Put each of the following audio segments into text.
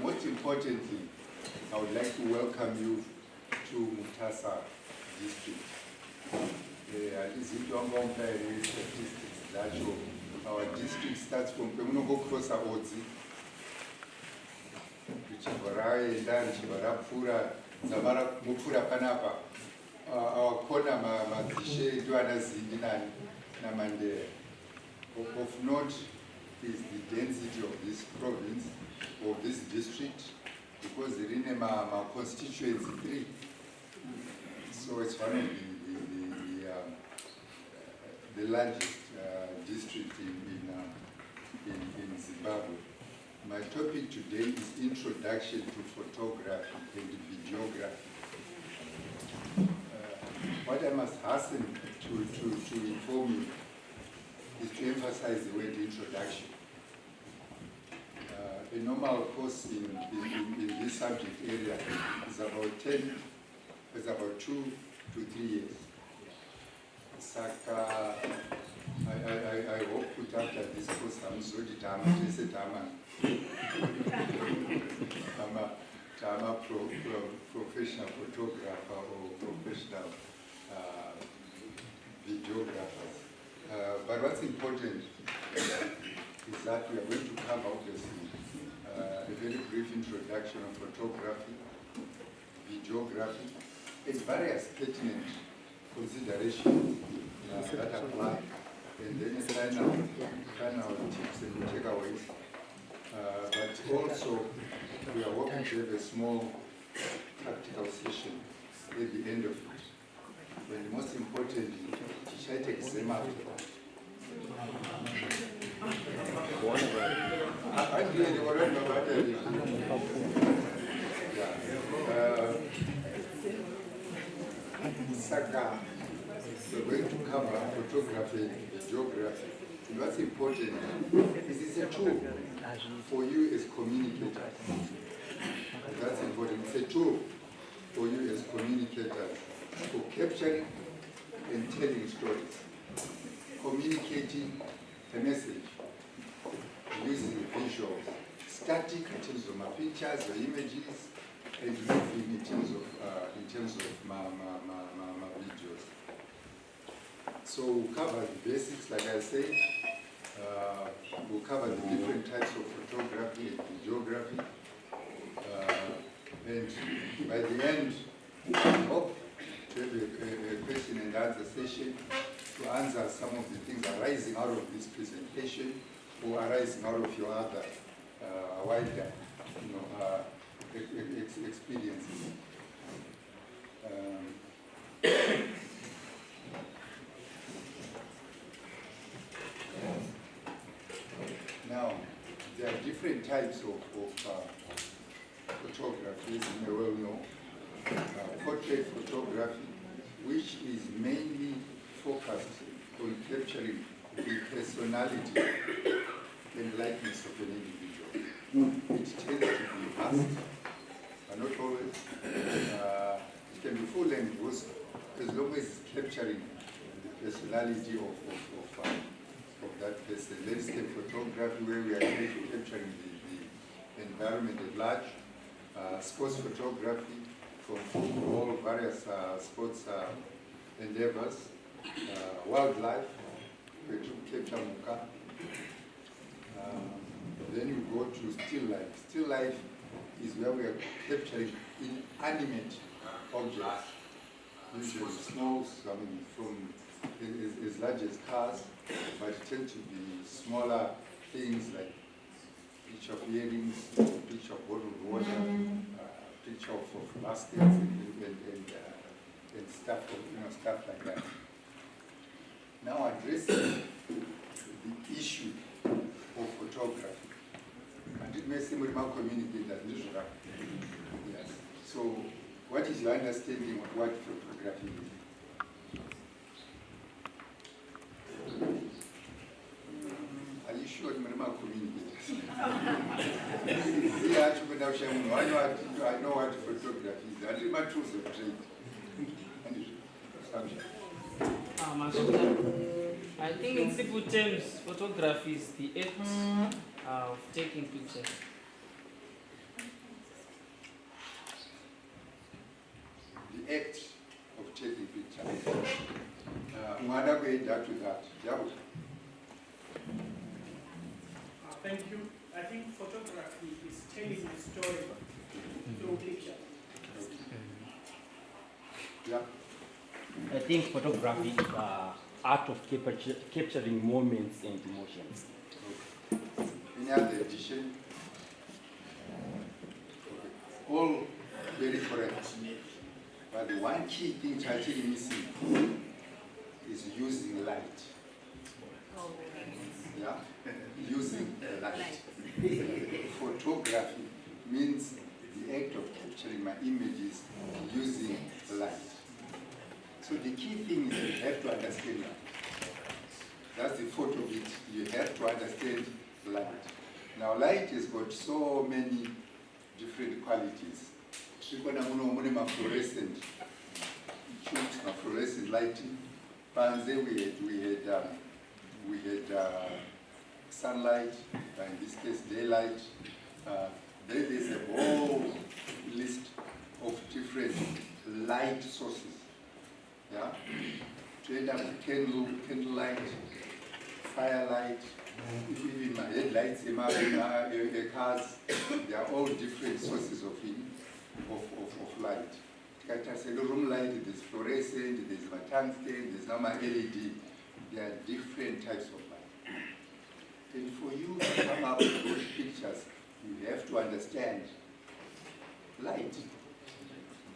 Most importantly, I would like to welcome you to Mutasa district. Statistics that show our district starts from Pemunogo Crossa Odzi, Chivarai, Dan, Chivarapura, Zamara Mupura Panapa, our corner Mazishe, Duana Zindina, Namande. Of note is the density of this province, of this district, because the Rinema constituency 3. So it's one of the largest district in Zimbabwe. My topic today is Introduction to Photography and Videography. What I must hasten to inform you is to emphasize the word introduction. A normal course in this subject area is about 2 to 3 years. Saka, I hope that after this course I'm so determined. I'm a professional photographer or professional videographer. But what's important is that we are going to cover obviously a very brief introduction of photography, videography, and various pertinent considerations that apply, and then final tips and takeaways. But also, we are hoping to have a small practical session at the end of it. And most importantly, I take exam after that. Saka, we're going to cover photography and geography. And what's important is it's a tool for you as communicators. That's important. It's a tool for you as communicators for capturing and telling stories, communicating a message using visuals, static in terms of my pictures or images, and moving in terms of my videos. So we'll cover the basics, like I said. We'll cover the different types of photography and videography. And by the end, I hope to have a question and answer session to answer some of the things arising out of this presentation or arising out of your other wider experiences. Now, there are different types of photography, as you may well know. Portrait photography, which is mainly focused on capturing the personality and likeness of an individual. It tends to be fast, but not always. It can be full length as long as it's capturing the personality of that person. Landscape photography, where we are capturing the environment at large. Sports photography, from all various sports endeavors. Wildlife, we capture muka. Then you go to still life. Still life is where we are capturing inanimate objects, usually small, from as large as cars, but it tend to be smaller things like picture of earrings, picture of bottled water, picture of baskets and stuff, stuff like that. Now addressing the issue of photography. I did make some remark communicate that visual. Yes. So, what is your understanding of what photography is? Are you sure you remark communicate? I know what photography is. I did my tools of trade. I think in simple terms, photography is the act of taking pictures. The act of taking pictures. Mwada kuenda to that. Thank you. I think photography is telling a story through picture. Yeah. I think photography is the art of capturing moments and emotions. Any other addition? All very correct. But the one key thing actually missing is using light. Yeah? Using light. Photography means the act of capturing my images using light. So the key thing is you have to understand light. That's the photo bit. You have to understand light. Now light has got so many different qualities. Fluorescent lighting. We had sunlight, in this case daylight. There is a whole list of different light sources. Yeah, to end up with candlelight, firelight, even my headlights in my cars, they are all different sources of light. There's room light, there's fluorescent, there's my tungsten, there's now my LED. There are different types of light. And for you to come up with those pictures, you have to understand light,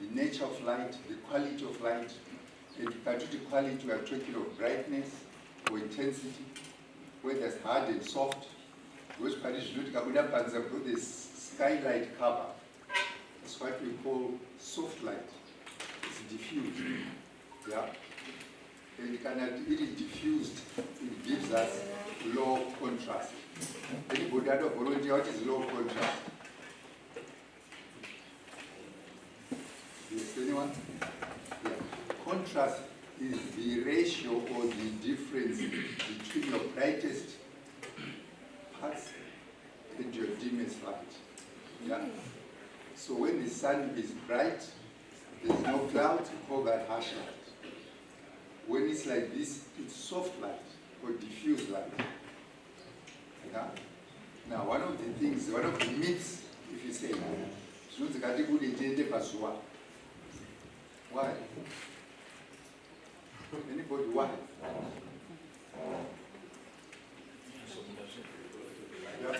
the nature of light, the quality of light. And the quality, we are talking of brightness or intensity, whether it's hard and soft. Which part is the skylight cover. It's what we call soft light. It's diffused. Yeah? And it is diffused, it gives us low contrast. Anybody out of volunteer, what is low contrast? Yes, anyone? Yeah. Contrast is the ratio or the difference between your brightest parts and your dimmest light. Yeah? So when the sun is bright, there's no clouds, we call that harsh light. When it's like this, it's soft light or diffuse light. Yeah? Now, one of the things, one of the myths, if you say, why? Anybody, why? Yeah.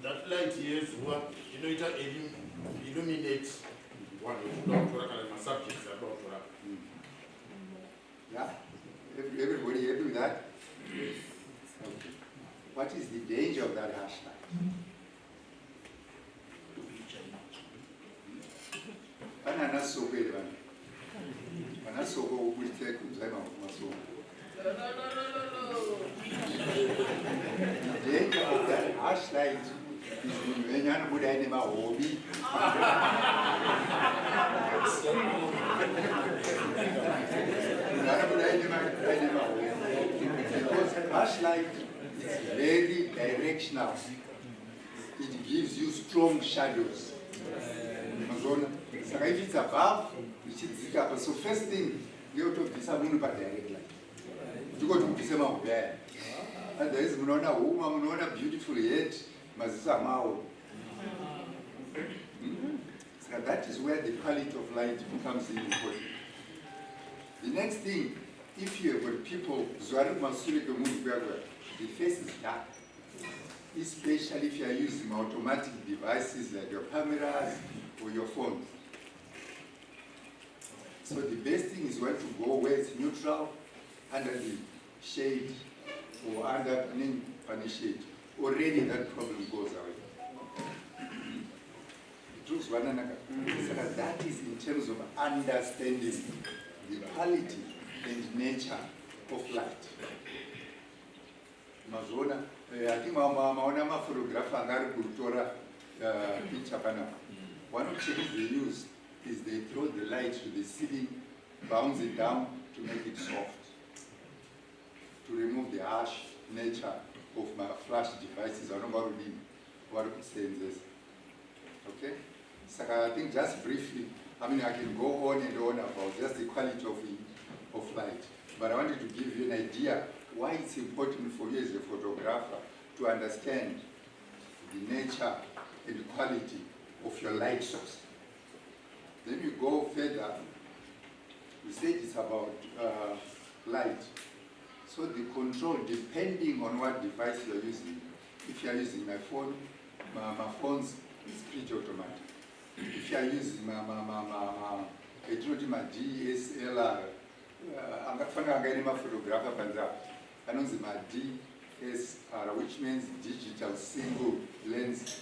That light here is what, it illuminates one of the subjects about what. Yeah? Everybody happy with that? Okay. What is the danger of that harsh light? Banana so good, banana so good, we take them out. The danger of that harsh light is when you put animal hobby. Because harsh light is very directional. It gives you strong shadows. So if it's above, so first thing, you have to be someone about direct light. You go to be someone there. And there is Munona woman, Munona beautiful yet, Mazamao. So that is where the quality of light becomes important. The next thing, if you have got people, the face is dark. Especially if you are using automatic devices like your cameras or your phones. So the best thing is where to go where it's neutral, under the shade, or under any shade. Already that problem goes away. So that is in terms of understanding the quality and nature of light. Mazona, I think my photographer angari kutora picture panel. One of the things they use is they throw the light to the ceiling, bounce it down to make it soft. to remove the harsh nature of my flash devices. I don't know what to say in this. Okay? So I think just briefly, I mean, I can go on and on about just the quality of light. But I wanted to give you an idea why it's important for you as a photographer to understand the nature and the quality of your light source. Then you go further, you said it's about light. So the control, depending on what device you're using, if you're using my phone, my phone's is pretty automatic. If you're using my DSLR, I'm photographer panza, my DSR, which means digital single lens,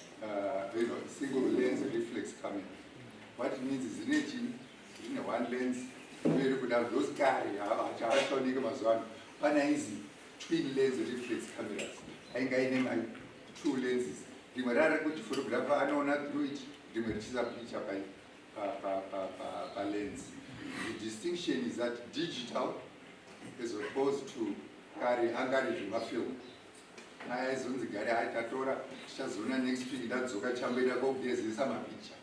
single lens reflex camera. What it means is in one lens, we could have those carry, twin lens reflex cameras. I name two lenses. The photographer I through it, the picture by lens. The distinction is that digital as opposed to carry film. As on the Gary Shazuna next week, that's Zoka go there's some picture.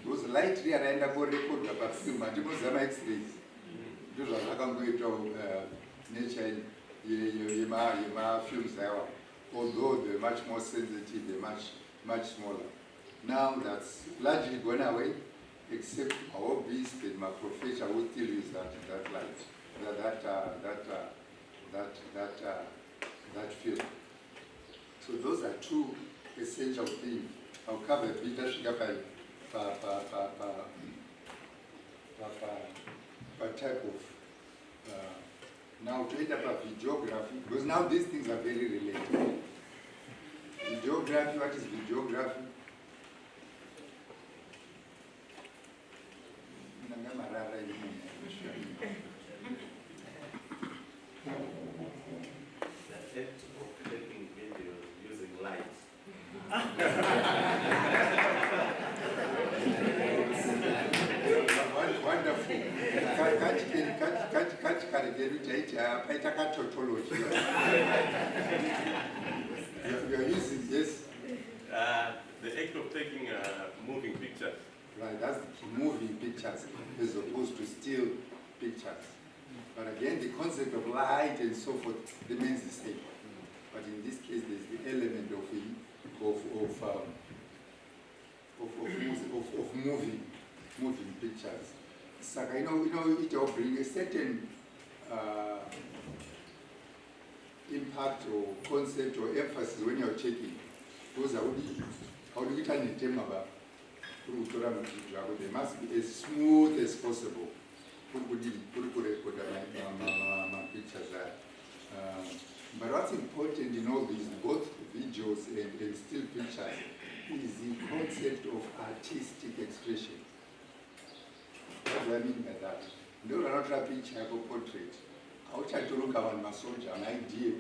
Those light here and I go record about film, and some X-rays. Those are going to nature, films there. Although they're much more sensitive, they're much smaller. Now that's largely gone away, except my hobbies and my profession will still use that light, that film. So those are two essential things. I'll cover a bit per type of. Now to end up videography, because now these things are very related. Videography, what is videography? The act of taking videos using lights. Wonderful. You are using this. The act of taking moving pictures. Right, that's moving pictures as opposed to still pictures. But again, the concept of light and so forth remains the same. But in this case, there's the element of moving pictures. So, it will bring a certain impact or concept or emphasis when you're checking. Those are how do you tell the term about? They must be as smooth as possible. Put my pictures there. But what's important in all these, both videos and still pictures, is the concept of artistic expression. What do I mean by that? No, not a picture, I have a portrait. I will try to look at my soldier, an idea,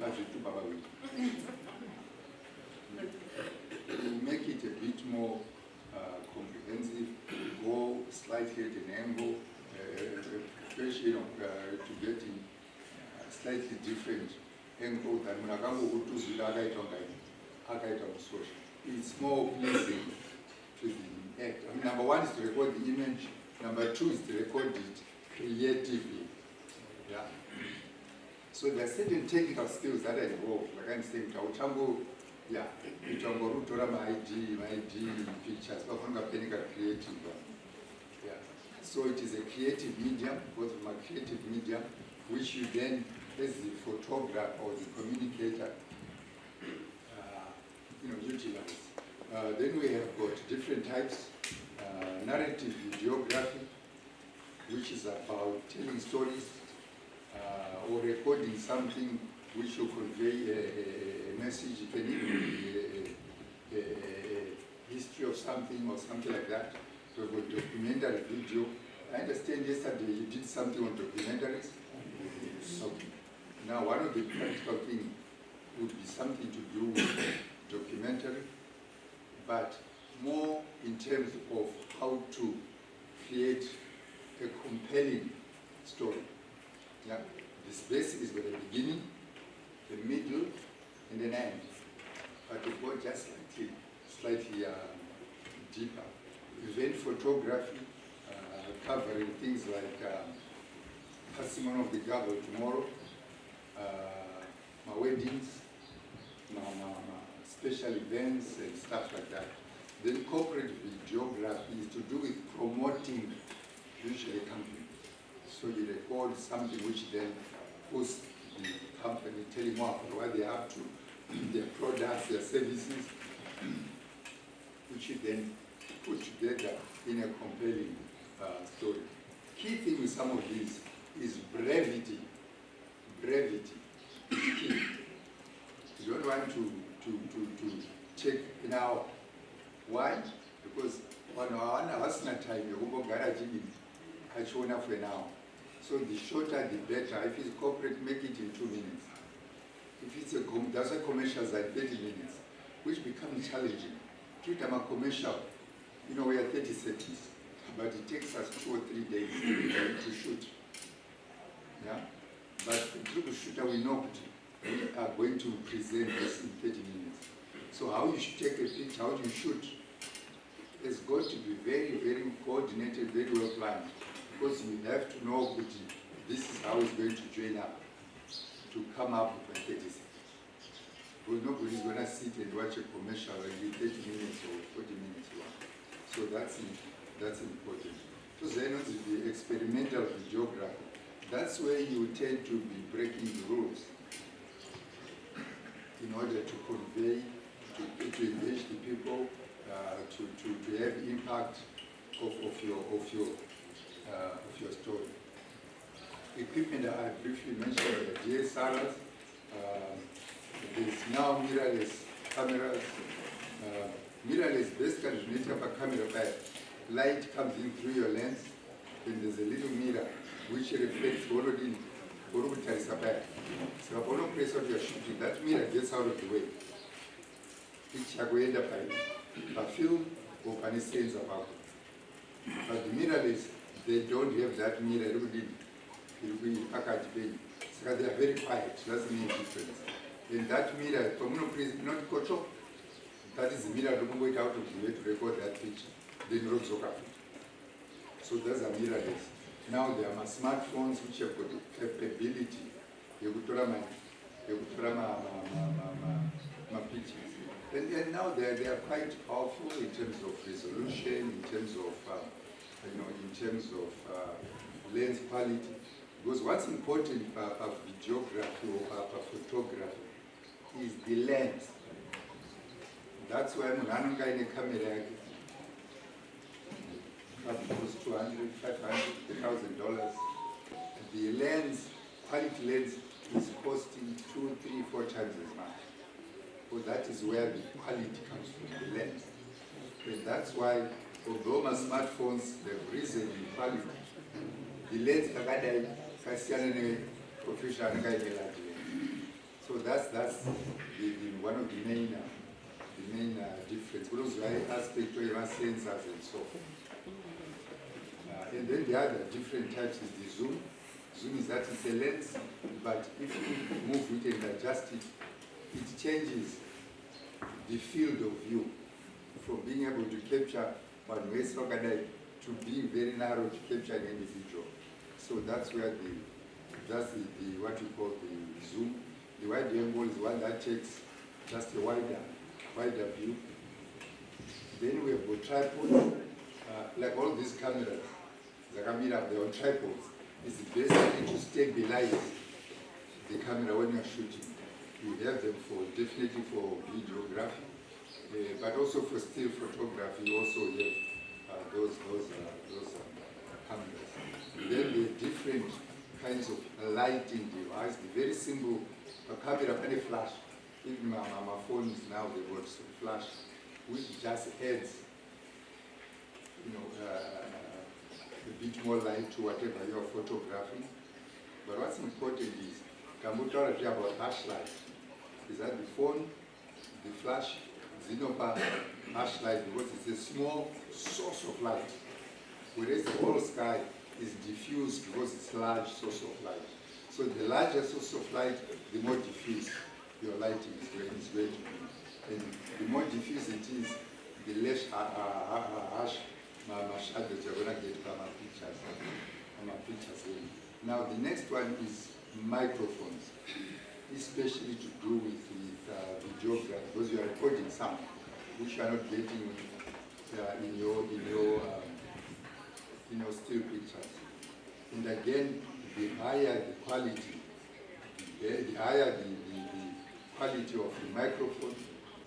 to make it a bit more comprehensive, go slightly at an angle, to get in slightly different angle than it's more pleasing to the act. I mean, number one is to record the image, number two is to record it creatively. Yeah. So there are certain technical skills that are involved, like I'm saying, yeah, my ID pictures, but creative. Yeah. So it is a creative medium, both from a creative medium, which you then, as the photographer or the communicator, utilize. Then we have got different types. Narrative videography, which is about telling stories or recording something which will convey a message. It can even be a history of something or something like that. So we've got documentary video. I understand yesterday you did something on documentaries. Okay. Now one of the practical things would be something to do with documentary, but more in terms of how to create a compelling story. Yeah? This basic is at the beginning, the middle, and an end. But to go just slightly deeper. Event photography, covering things like passing on of the gavel tomorrow, my weddings, my special events and stuff like that. Then corporate videography is to do with promoting usually a company. So you record something which then posts the company, telling more about what they have to, their products, their services, which you then put together in a compelling story. Key thing with some of these is brevity. Brevity is key. You don't want to check now. Why? Because one hasn't time you go garage for now. So the shorter the better. If it's corporate, make it in 2 minutes. If it's that's a commercial like 30 minutes, which becomes challenging. Treat them a commercial, we are 30 seconds, but it takes us 2 or 3 days to shoot. Yeah? But the triple shooter, we know we are going to present this in 30 minutes. So how you should take a picture, how you shoot, it's got to be very, very coordinated, very well planned. Because you have to know that this is how it's going to join up to come up with 30 seconds. Because nobody's going to sit and watch a commercial and be 30 minutes or 40 minutes long. So that's important. So then the experimental videography. That's where you tend to be breaking the rules in order to convey, to engage the people, to have impact of your story. Equipment I briefly mentioned, the DSLRs. There's now mirrorless cameras. Mirrorless basically you need to have a camera back. Light comes in through your lens, and there's a little mirror which reflects already So upon a place of your shooting, that mirror gets out of the way. Which are going up a film or any sense about it. But the mirrorless, they don't have that mirror. It will be packaged thing. So they are very quiet. That's the main difference. In that mirror, not control. That is the mirror looking way out of the way to record that picture. Then roads over. So those are mirrorless. Now there are smartphones which have got the capability. You could my pictures. And now they are quite powerful in terms of resolution, in terms of lens quality. Because what's important about videography or photography is the lens. That's why I'm running in a camera. It costs $200, $500, $1,000. The lens, quality lens, is costing 2, 3, 4 times as much. So that is where the quality comes from, the lens. And that's why, although my smartphones have risen in quality, the lens professional. So that's one of the main difference. Those aspects of sensors and so forth. And then the other different types is the zoom. Zoom is that it's a lens, but if you move it and adjust it, it changes the field of view from being able to capture one way to being very narrow to capture an individual. So that's where that's what we call the zoom. The wide angle is one that takes just a wider view. Then we have got tripods, like all these cameras. The camera, they're on tripods. It's basically to stabilize the camera when you're shooting. You have them definitely for videography, but also for still photography. You also have those cameras. Then the different kinds of lighting device. The very simple camera and a flash. Even my phones now they've got flash, which just adds, a bit more light to whatever you're photographing. But what's important is, about hash light. Is that the phone, the flash, Xenopa hash light, because it's a small source of light. Whereas the whole sky is diffused because it's a large source of light. So the larger source of light, the more diffuse your lighting is going to be. And the more diffuse it is, the less harsh shadows you're going to get from our pictures. Now the next one is microphones, especially to do with videography, because you are recording something which you are not getting in your still pictures. And again, the higher the quality, the higher the quality of the microphone,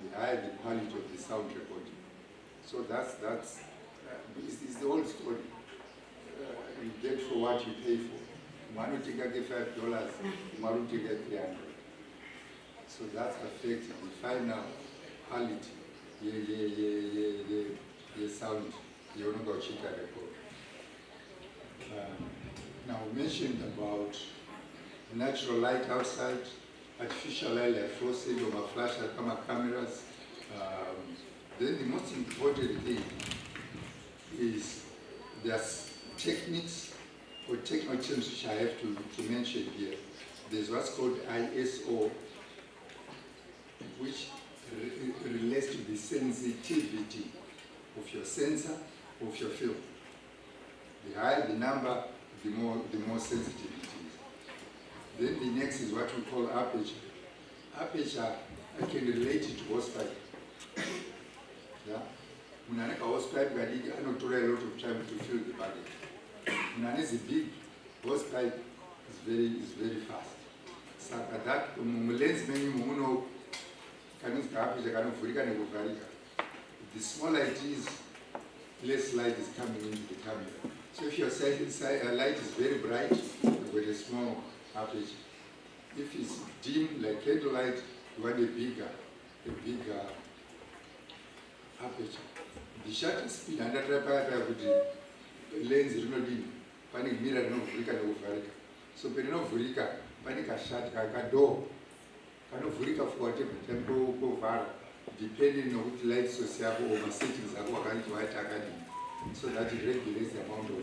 the higher the quality of the sound recording. So that's it's the whole story. You get for what you pay for. One will take $5, one will take $300. So that affects the final quality. The sound. You're not going to check that record. Now we mentioned about natural light outside, artificial light like faucet or my flash cameras. Then the most important thing is there's techniques or technical terms which I have to mention here. There's what's called ISO, which relates to the sensitivity of your sensor, of your film. The higher the number, the more sensitive it is. Then the next is what we call aperture. Aperture, I can relate it to hosepipe. Yeah? When I make a hosepipe, I don't take a lot of time to fill the bucket. When I need a big hosepipe, is very fast. So that lens many the smaller it is, less light is coming into the camera. So if your light is very bright, you've got a small aperture. If it's dim, like candlelight, you want a bigger aperture. The shutter speed and that lens is not in. Panic mirror no vurika no vurika. So when no vurika, panic a shut a door. Cannot vurika for whatever tempo go var, depending on which light source you have over settings are going to white academy. So that it regulates the amount of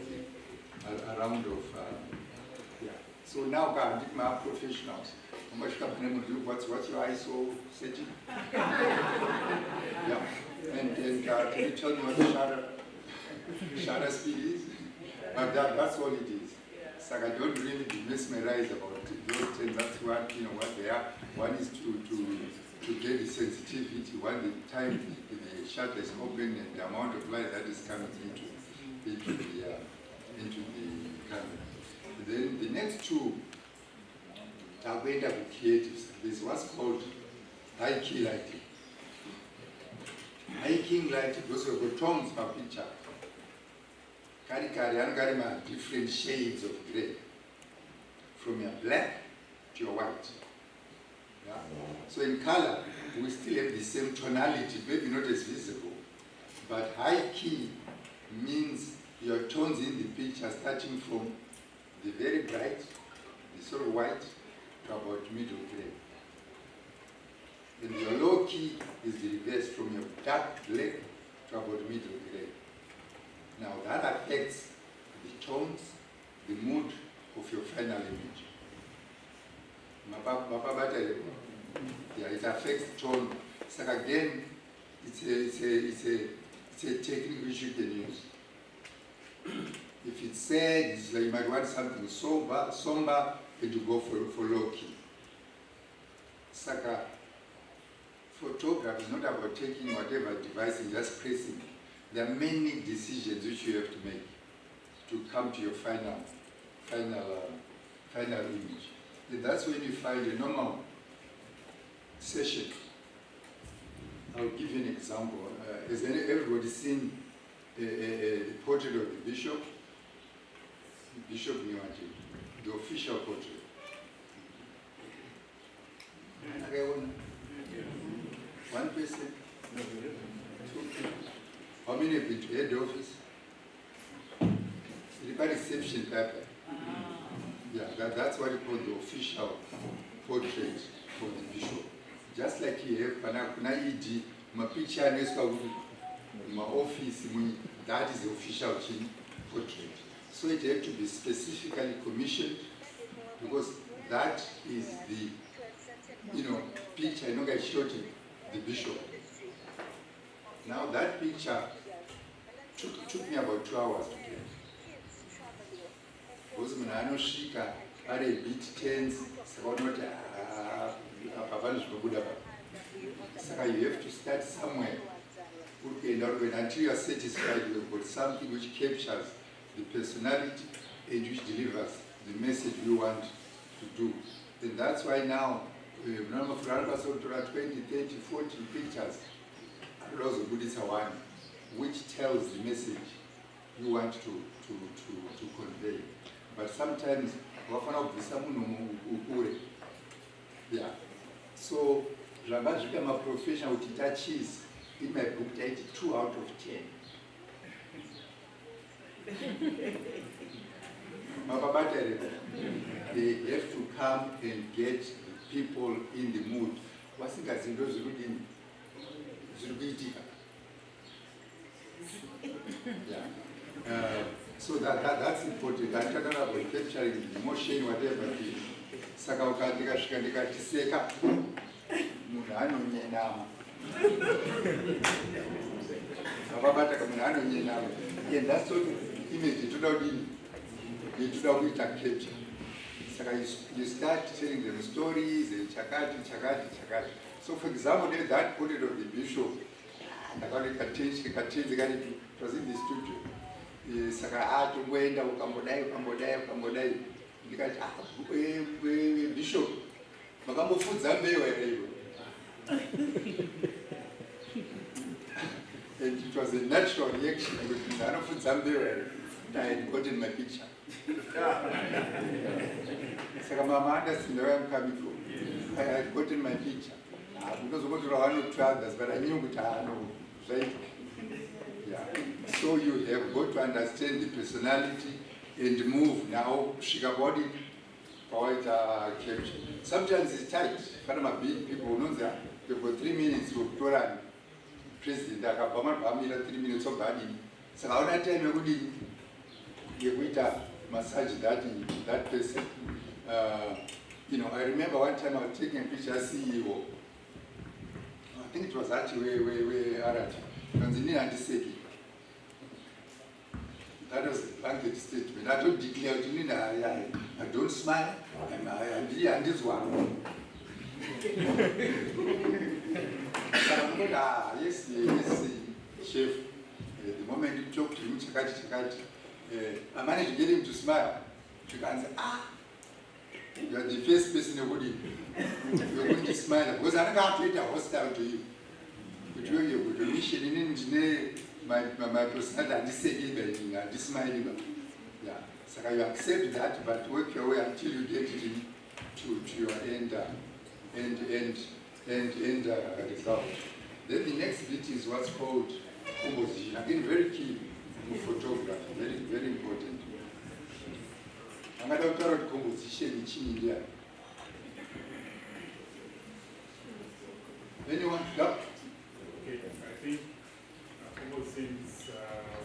yeah. So now I did my professionals. How much company will do? What's your ISO setting? Yeah. And can you tell me what the shutter speed is? But that's all it is. So I don't really be mesmerized about those things. That's what they are. One is to get the sensitivity, one the time the shutter is open and the amount of light that is coming into the camera. Then the next two are going to be creatives. There's what's called high key lighting. High key lighting, those are the tones per picture. Different shades of gray, from your black to your white. Yeah? So in color, we still have the same tonality, maybe not as visible, but high key means your tones in the picture starting from the very bright, the sort of white, to about middle gray. And your low key is the reverse, from your dark black to about middle gray. Now that affects the tones, the mood of your final image. Yeah, it affects tone. So again, it's a technique which you can use. If it's sad, it's like you might want something somber, and you go for low key. Saka, photography is not about taking whatever device and just pressing. There are many decisions which you have to make to come to your final image. And that's when you find a normal session. I'll give you an example. Has everybody seen the portrait of the bishop? Bishop Niwaji, the official portrait. One person? Two people? How many have been to head office? The reception paper. Yeah, that's what you call the official portrait for the bishop. Just like you have kuna ED, my picture my office, that is the official portrait. So it had to be specifically commissioned, because that is the, picture I showed you, the bishop. Now that picture took me about 2 hours to get. Because when I know Shika are a bit tense, so you have to start somewhere. Until you are satisfied you've got something which captures the personality and which delivers the message we want to do. And that's why now, 20, 30, 40 pictures, which tells the message you want to convey. But sometimes, yeah. So, I'm a professional with touches. In my book, I did 2 out of 10. They have to come and get people in the mood. Yeah. So that's important. I'm talking about capturing emotion, whatever it is. Saka ukandika shikandika tiseka. Munhu anonyenama. Ababata kama anonyenama. And that's what image toda udini. Toda kuita capture. Saka you start telling them stories, chakati. So for example, that portrait of the bishop, it was in the studio. Saka wenda ukambodai. Ndikati bishop. Makambofunza mbewa hiyo. And it was a natural reaction because none of them I had gotten my picture. So Mama understood where I'm coming from. I had gotten my picture. Because what I want to try this, but I knew what I know, right? Yeah. So you have got to understand the personality and move now. Shikabody, poet capture. Sometimes it's tight. Panama big people know that they've got 3 minutes to Toran. President, I have 3 minutes of body. So how that time you massage that person. I remember one time I was taking a picture as CEO. I think it was actually where Arati. That was a blanket statement. I don't declare I don't smile. I'm this one. Yes, chef. The moment you talk to him, I managed to get him to smile. You can say, you are the first person who you're going to smile. Because I can't treat a hostile to you. But you're mission my personality and this smiling. Yeah. So you accept that, but work your way until you get it to your end result. Then the next bit is what's called composition. Again, very key for photography, very, very important. I'm going to talk about composition in India. Anyone? Yeah? Okay, I think composition is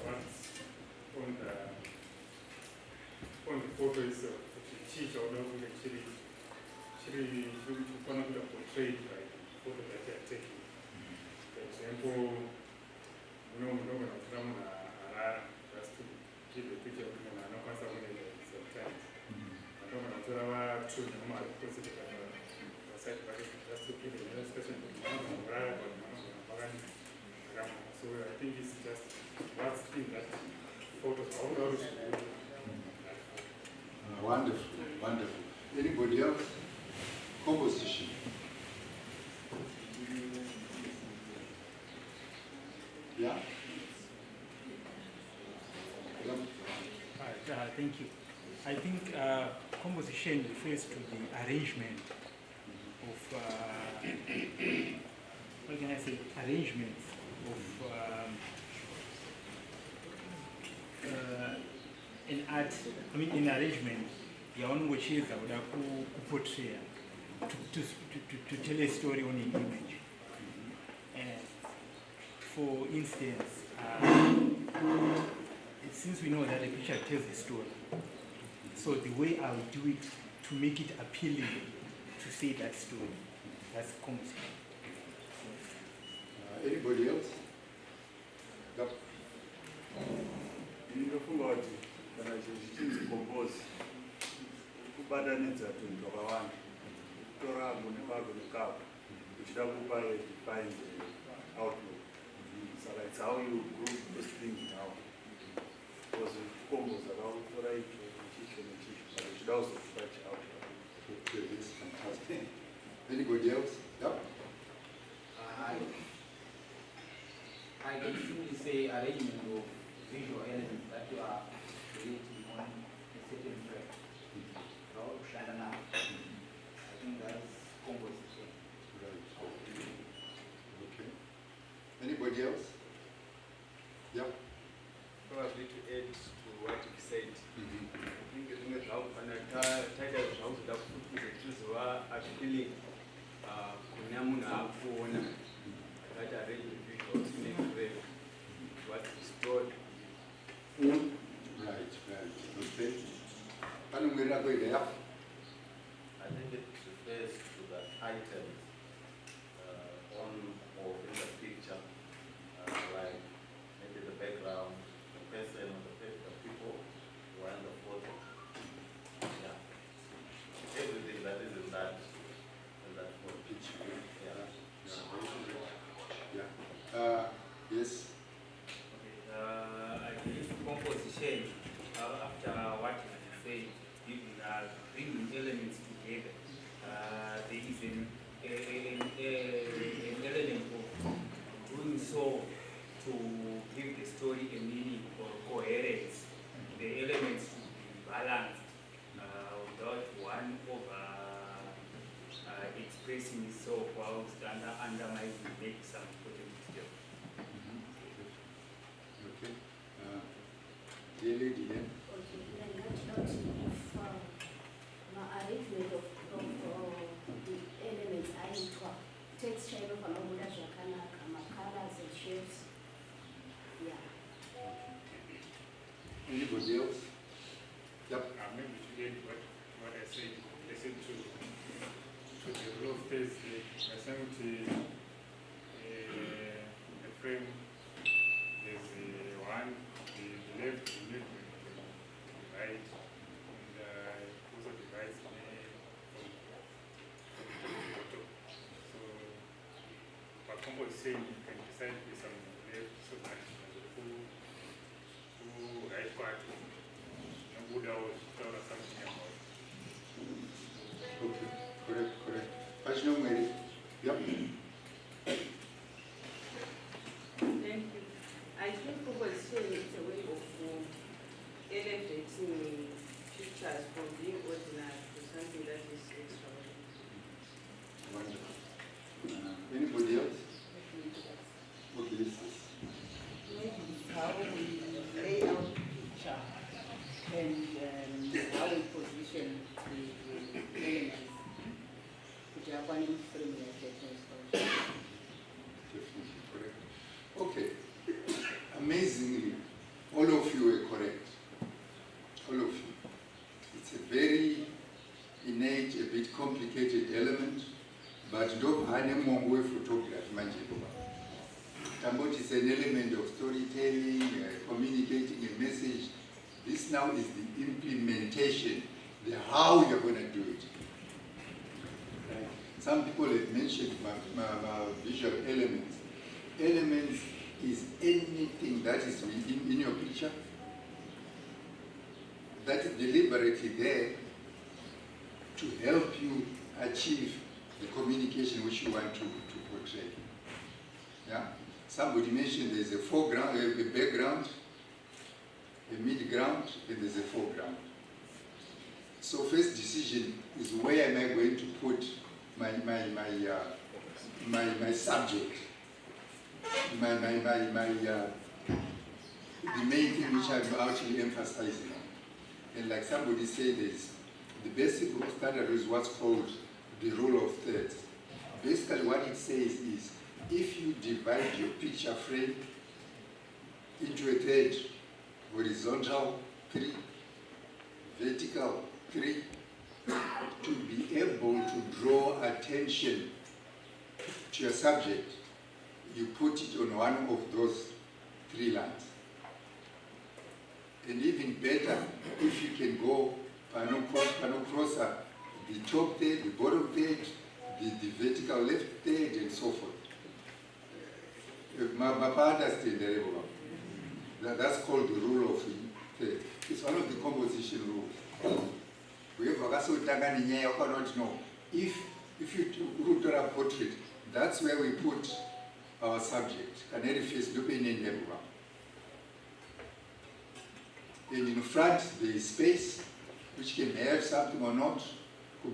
what's on the photo is teach or not actually portrayed by the photo that they are taking. For example, just to give a picture of sometimes. I don't know to just to give an illustration so I think it's just what's in that photo. Wonderful, wonderful. Anybody else? Composition. Yeah? Thank you. I think composition refers to the arrangement of, what can I say, arrangements of an art, in arrangement, your own wishes would portray, to tell a story on an image. For instance, since we know that a picture tells a story, so the way I will do it to make it appealing to say that story. That's concept. Anybody else? Yep. Ndinofunga kuti kana chichinzi compose kubatanidza tunhu twakawanda kutora munepako nekapo uchida kupa a defined outlook. Saka it's how you group those things now. Because compose akakutora icho nechicho nechicho saka uchida kuzokupa outlook. Okay, that's fantastic. Anybody else? Yep. I can simply say arrangement of visual elements that you are creating on a certain frame. How to shine now. I think that's composition. Right. Okay. Anybody else? Yep. Probably to add to what you said. I think it's going to help and title house that is appealing kunyamuna that arrange the visuals in a way what is stored. Right. Okay. I think it refers to the items on or in the picture, like maybe the background, the person or the people who are in the photo. Yeah. Everything that is in that photo. Picture. Yeah. Yeah. Yes. Okay, I believe composition, after what you said, bringing elements together, there is an element of doing so to give the story a meaning or coherence. The elements should be balanced without one over expressing itself whilst undermining make some potential. Okay. Dear lady, then. Okay, then that note, if my arrangement of the elements aitwa texture inofana kubuda zvakanaka, colors and shapes. Yeah. Anybody else? Yep. Maybe to get what I said, listen to the rule of phase, I think the frame, there's one, the left, the middle, the right, and also divides from the bottom. So, for composition, you can decide with some left so that the full right part, no good or something about. Okay. Correct. Passion Mary. Yep. Thank you. I think composition is a way of elevating pictures from being ordinary to something that is extraordinary. Wonderful. Anybody else? Okay, this is. Maybe it's how we lay out the picture and how we position the elements. Definitely correct. Okay. Amazingly, all of you were correct. All of you. It's a very innate, a bit complicated element, but don't have any more photography. Tambot is an element of storytelling, communicating a message. This now is the implementation, the how you're going to do it. Right. Some people have mentioned my visual elements. Elements is anything that is in your picture that is deliberately there to help you achieve the communication which you want to portray. Yeah? Somebody mentioned there's a foreground, a background, a mid-ground, and there's a foreground. So first decision is where am I going to put my subject, the main thing which I'm actually emphasizing on. And like somebody said, is the basic standard is what's called the rule of thirds. Basically what it says is, if you divide your picture frame into a third, horizontal 3, vertical 3, attention to your subject, you put it on one of those 3 lines. And even better, if you can go crosser, the top third, the bottom third, the vertical left third, and so forth. That's called the rule of third. It's one of the composition rules. We have cannot know. If you do a portrait, that's where we put our subject. Canary face looking in everyone. And in front there is space, which can have something or not.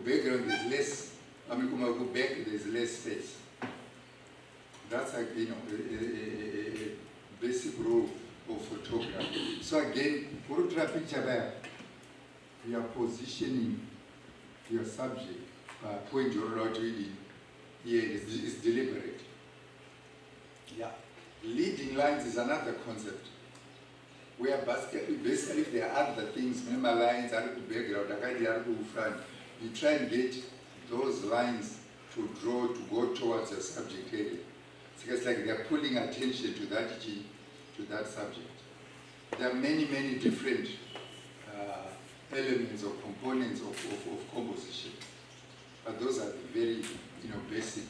Background there's less. I mean, go back there's less space. That's like, you know, a basic rule of photography. So again, photograph picture there, you are positioning your subject. Point you're not reading here is deliberate. Yeah. Leading lines is another concept. Where basically if there are other things, member lines, are to background, are to front, you try and get those lines to draw, to go towards the subject area. It's like they're pulling attention to that subject. There are many, many different elements or components of composition. But those are the very, you know, basic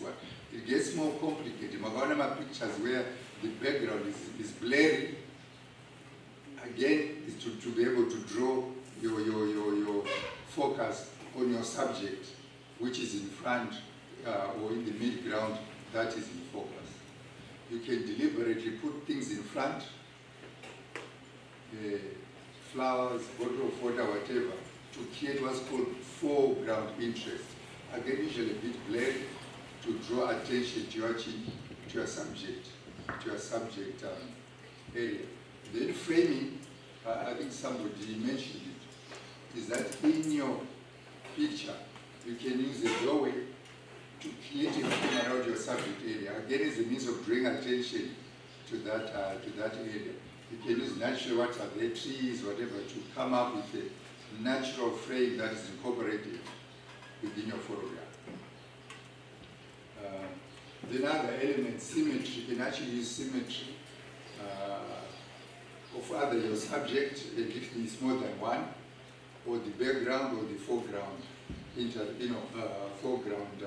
one. It gets more complicated. Maganama pictures where the background is blurry. Again, is to be able to draw your focus on your subject, which is in front or in the mid-ground, that is in focus. You can deliberately put things in front, flowers, bottle of water, whatever, to create what's called foreground interest. Again, usually a bit blurry, to draw attention to your subject area. Then framing, I think somebody mentioned it, is that in your picture, you can use a doorway to create a frame around your subject area. Again, it's a means of drawing attention to that area. You can use natural, what are there, trees, whatever, to come up with a natural frame that is incorporated within your photograph. Then other elements, symmetry, you can actually use symmetry of either your subject, and if it's more than one, or the background or the foreground, foreground,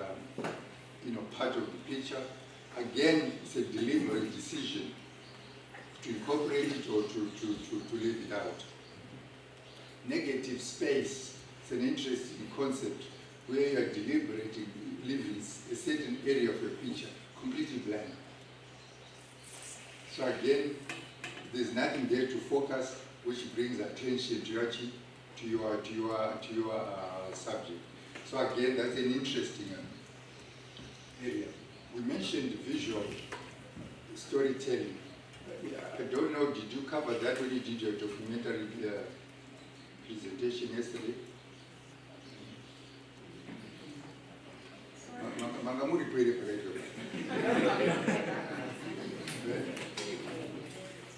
part of the picture. Again, it's a deliberate decision to incorporate it or to leave it out. Negative space is an interesting concept where you are deliberating leaving a certain area of your picture completely blank. So again, there's nothing there to focus, which brings attention to your subject. So again, that's an interesting area. We mentioned visual storytelling. I don't know, did you cover that when you did your documentary presentation yesterday?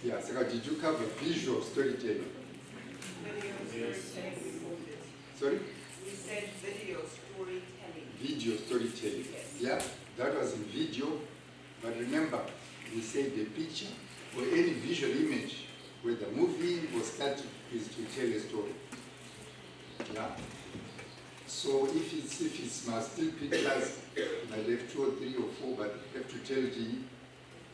Yeah, so did you cover visual storytelling? Sorry? We said video storytelling. Video storytelling. Yes. Yeah, that was in video. But remember, we said the picture or any visual image, whether moving or static, is to tell a story. Yeah. So if it's still pictures, you might have 2 or 3 or 4, but you have to tell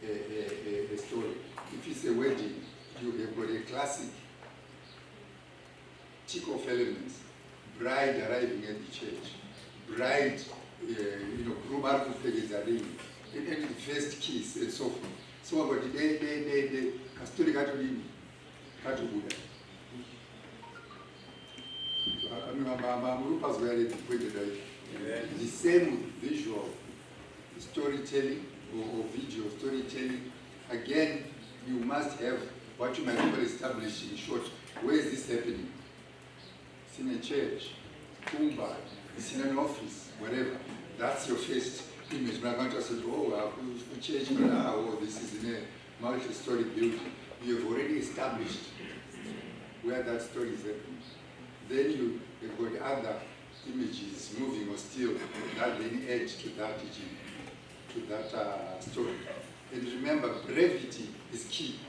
a story. If it's a wedding, you have got a classic tick-off elements. Bride arriving at the church. Bride, groom is a ring. And the first kiss and so forth. So about the story the same with visual storytelling or video storytelling. Again, you must have what you might call establish in short. Where is this happening? It's in a church, Kumba, it's in an office, whatever. That's your first image. But I'm going to say, church, this is in a multi-story building. You have already established where that story is happening. Then you have got other images moving or still, that then add to that story. And remember, brevity is key.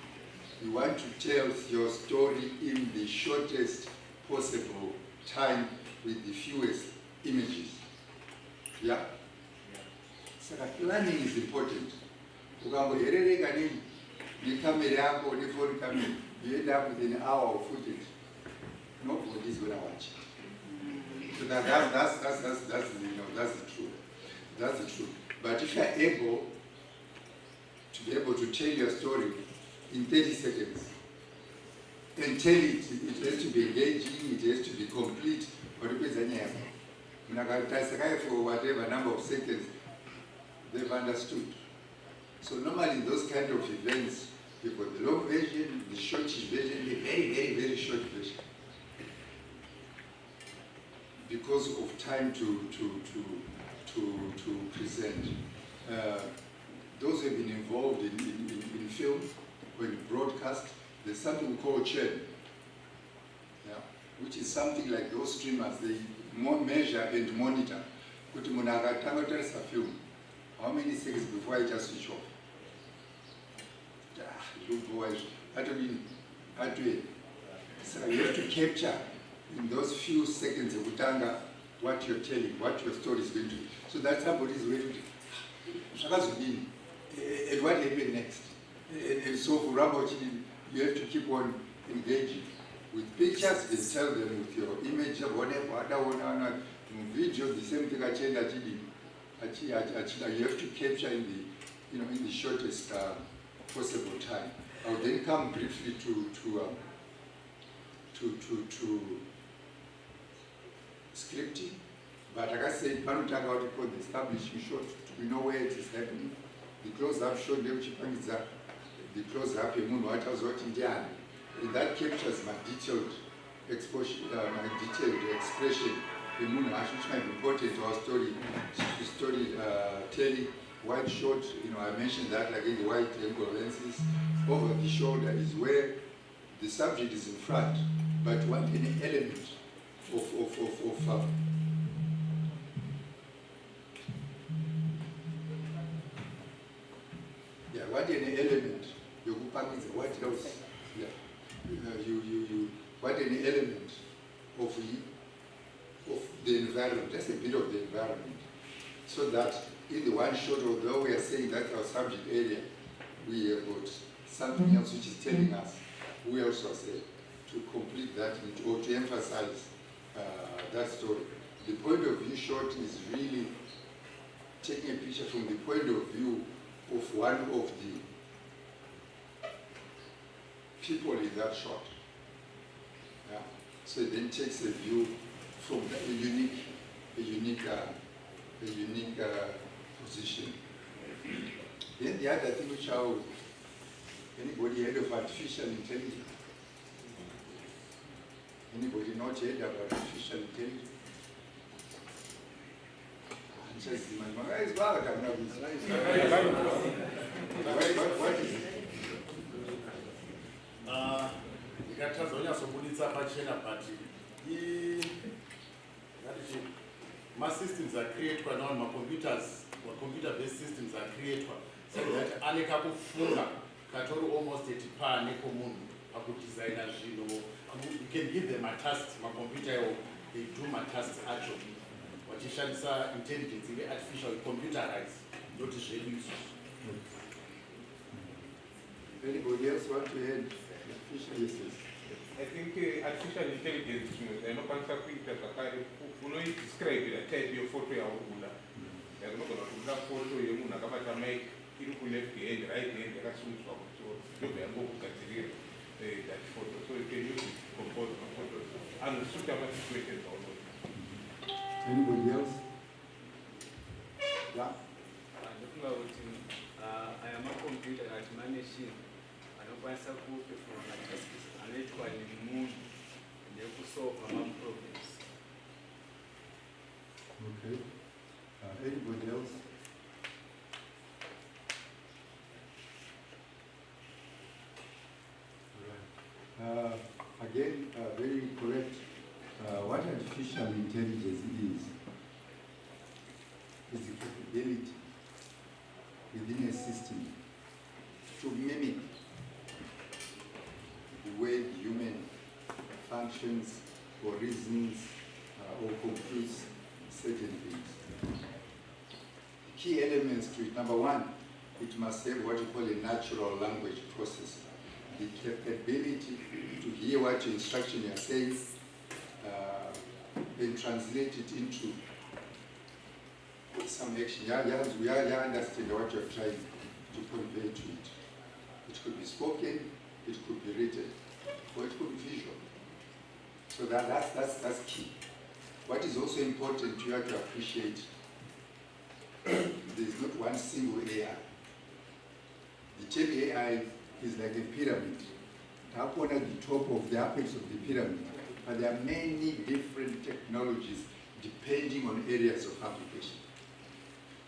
You want to tell your story in the shortest possible time with the fewest images. Yeah? So planning is important. Ukamboherereka necamera yako phone camera, you end up with an hour of footage. Nobody is going to watch it. So that's the truth. That's the truth. But if you are able to tell your story in 30 seconds and tell it has to be engaging, it has to be complete. For whatever number of seconds, they've understood. So normally those kind of events, you've got the long version, the shortish version, the very, very, very short version. Because of time to present. Those who have been involved in film, when broadcast, there's something we call churn, which is something like those streamers, they measure and monitor. Kuti munhu akatanga kutarisa film, how many seconds before I just switch off? So you have to capture in those few seconds of utanga what you're telling, what your story is going to be. So that somebody is waiting to and what happened next. And so for Rambo, you have to keep on engaging with pictures and tell them with your image of whatever, video, the same thing you have to capture in the shortest possible time. I'll then come briefly to scripting, but like I said, panotanga what we call the establishing shot. We know where it is happening. The close-up shot, the close-up, and that captures my detailed exposure, my detailed expression. Which might be important to our storytelling. Wide shot, I mentioned that, like in the wide angle lenses. Over the shoulder is where the subject is in front, but what an element of what an element what else? What an element of the environment, just a bit of the environment, so that in the one shot, although we are saying that's our subject area, we have got something else which is telling us. We also say to complete that or to emphasize that story. The point of view shot is really taking a picture from the point of view of one of the people in that shot. Yeah. So it then takes a view from a unique position. Then the other thing which anybody heard of artificial intelligence? Anybody not heard about artificial intelligence? What is it? Ndikatazonyatsobuditsa pachena pati systems are created now, computer based systems are created so that aneka kufunga katori almost at pane komunhu pakudesigner zvinhu. You can give them a task, computer they do my tasks actually. Vachishandisa intelligence ive artificial computerized, not zvedu. Anybody else want to add? I think artificial intelligence inokwanisa kuita zvakare unoidescribe type yefoto yaurikuda. Unogona kuda foto yemunhu akabata mic iri kuleft hand, right hand yakasungiswa kumusoro, ndobva yangokugadzirira that photo. So you can use it to compose photos and suit our situations also. Anybody else? Yeah. I am a computer at my machine. Anokwanisa kuperforma tasks anoitwa nemunhu nekusolva ma-problems. Okay. Anybody else? Again, very correct. What artificial intelligence is functions or reasons or computes certain things. Key elements to it. Number one, it must have what you call a natural language processor. The capability to hear what your instruction you are saying and translate it into some action. You understand what you're trying to convey to it. It could be spoken, it could be written, or it could be visual. So that's key. What is also important, you have to appreciate, there's not one single AI. The term AI is like a pyramid. Up on at the top of the apex of the pyramid, but there are many different technologies depending on areas of application.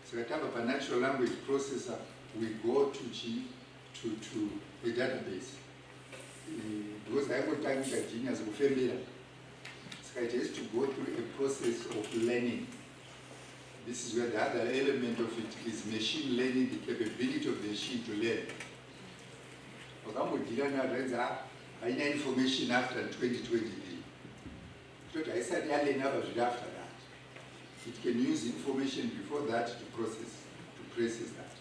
So at a natural language processor, we go to a database. Because I got time to genius of familiar. So it has to go through a process of learning. This is where the other element of it is machine learning, the capability of the machine to learn. I need information after 2023. But I said after that. It can use information before that to process that.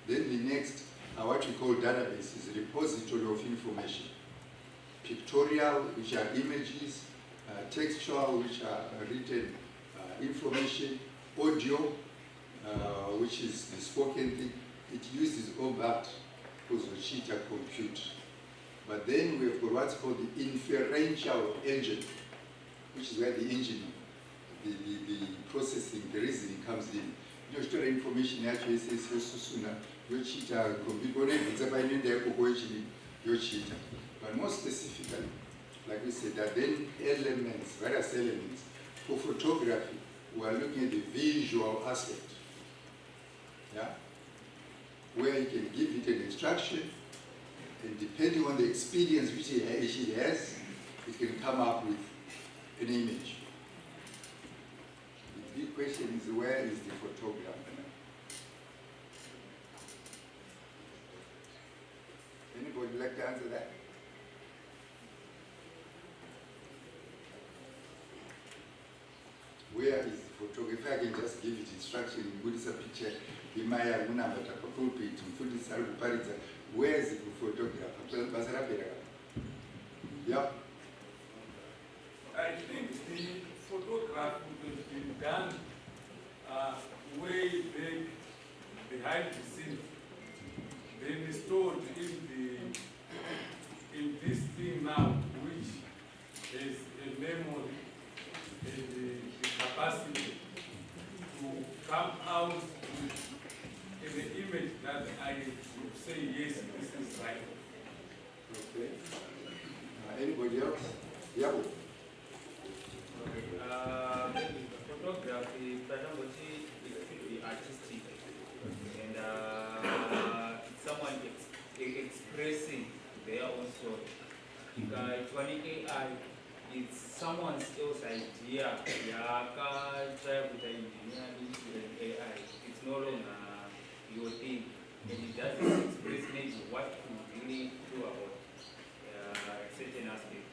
Then the next, what we call database, is a repository of information. Pictorial, which are images, textual, which are written information, audio, which is the spoken thing. It uses all that because of cheetah compute. But then we've got what's called the inferential engine, which is where the engine, the processing, the reasoning comes in. You know, store information actually says sooner, your cheetah compute, your cheetah. But more specifically, like we said, there are then elements, various elements. For photography, we are looking at the visual aspect. Yeah? Where you can give it an instruction, and depending on the experience which she has, it can come up with an image. The big question is, where is the photographer? Anybody like to answer that? Where is the photographer? If I can just give it instruction, put a picture, where is the photographer? Yeah. I think the photograph would have been done way back behind the scenes, then stored in this thing now, which is a memory and the capacity to come out with an image that I would say, yes, this is right. Okay. Anybody else? Yeah. Photography, it should be artistic, and someone expressing their own story. It's one AI, it's someone else's idea. Try with the engineer into an AI. It's no longer your thing, and it doesn't express maybe what you really do about certain aspect.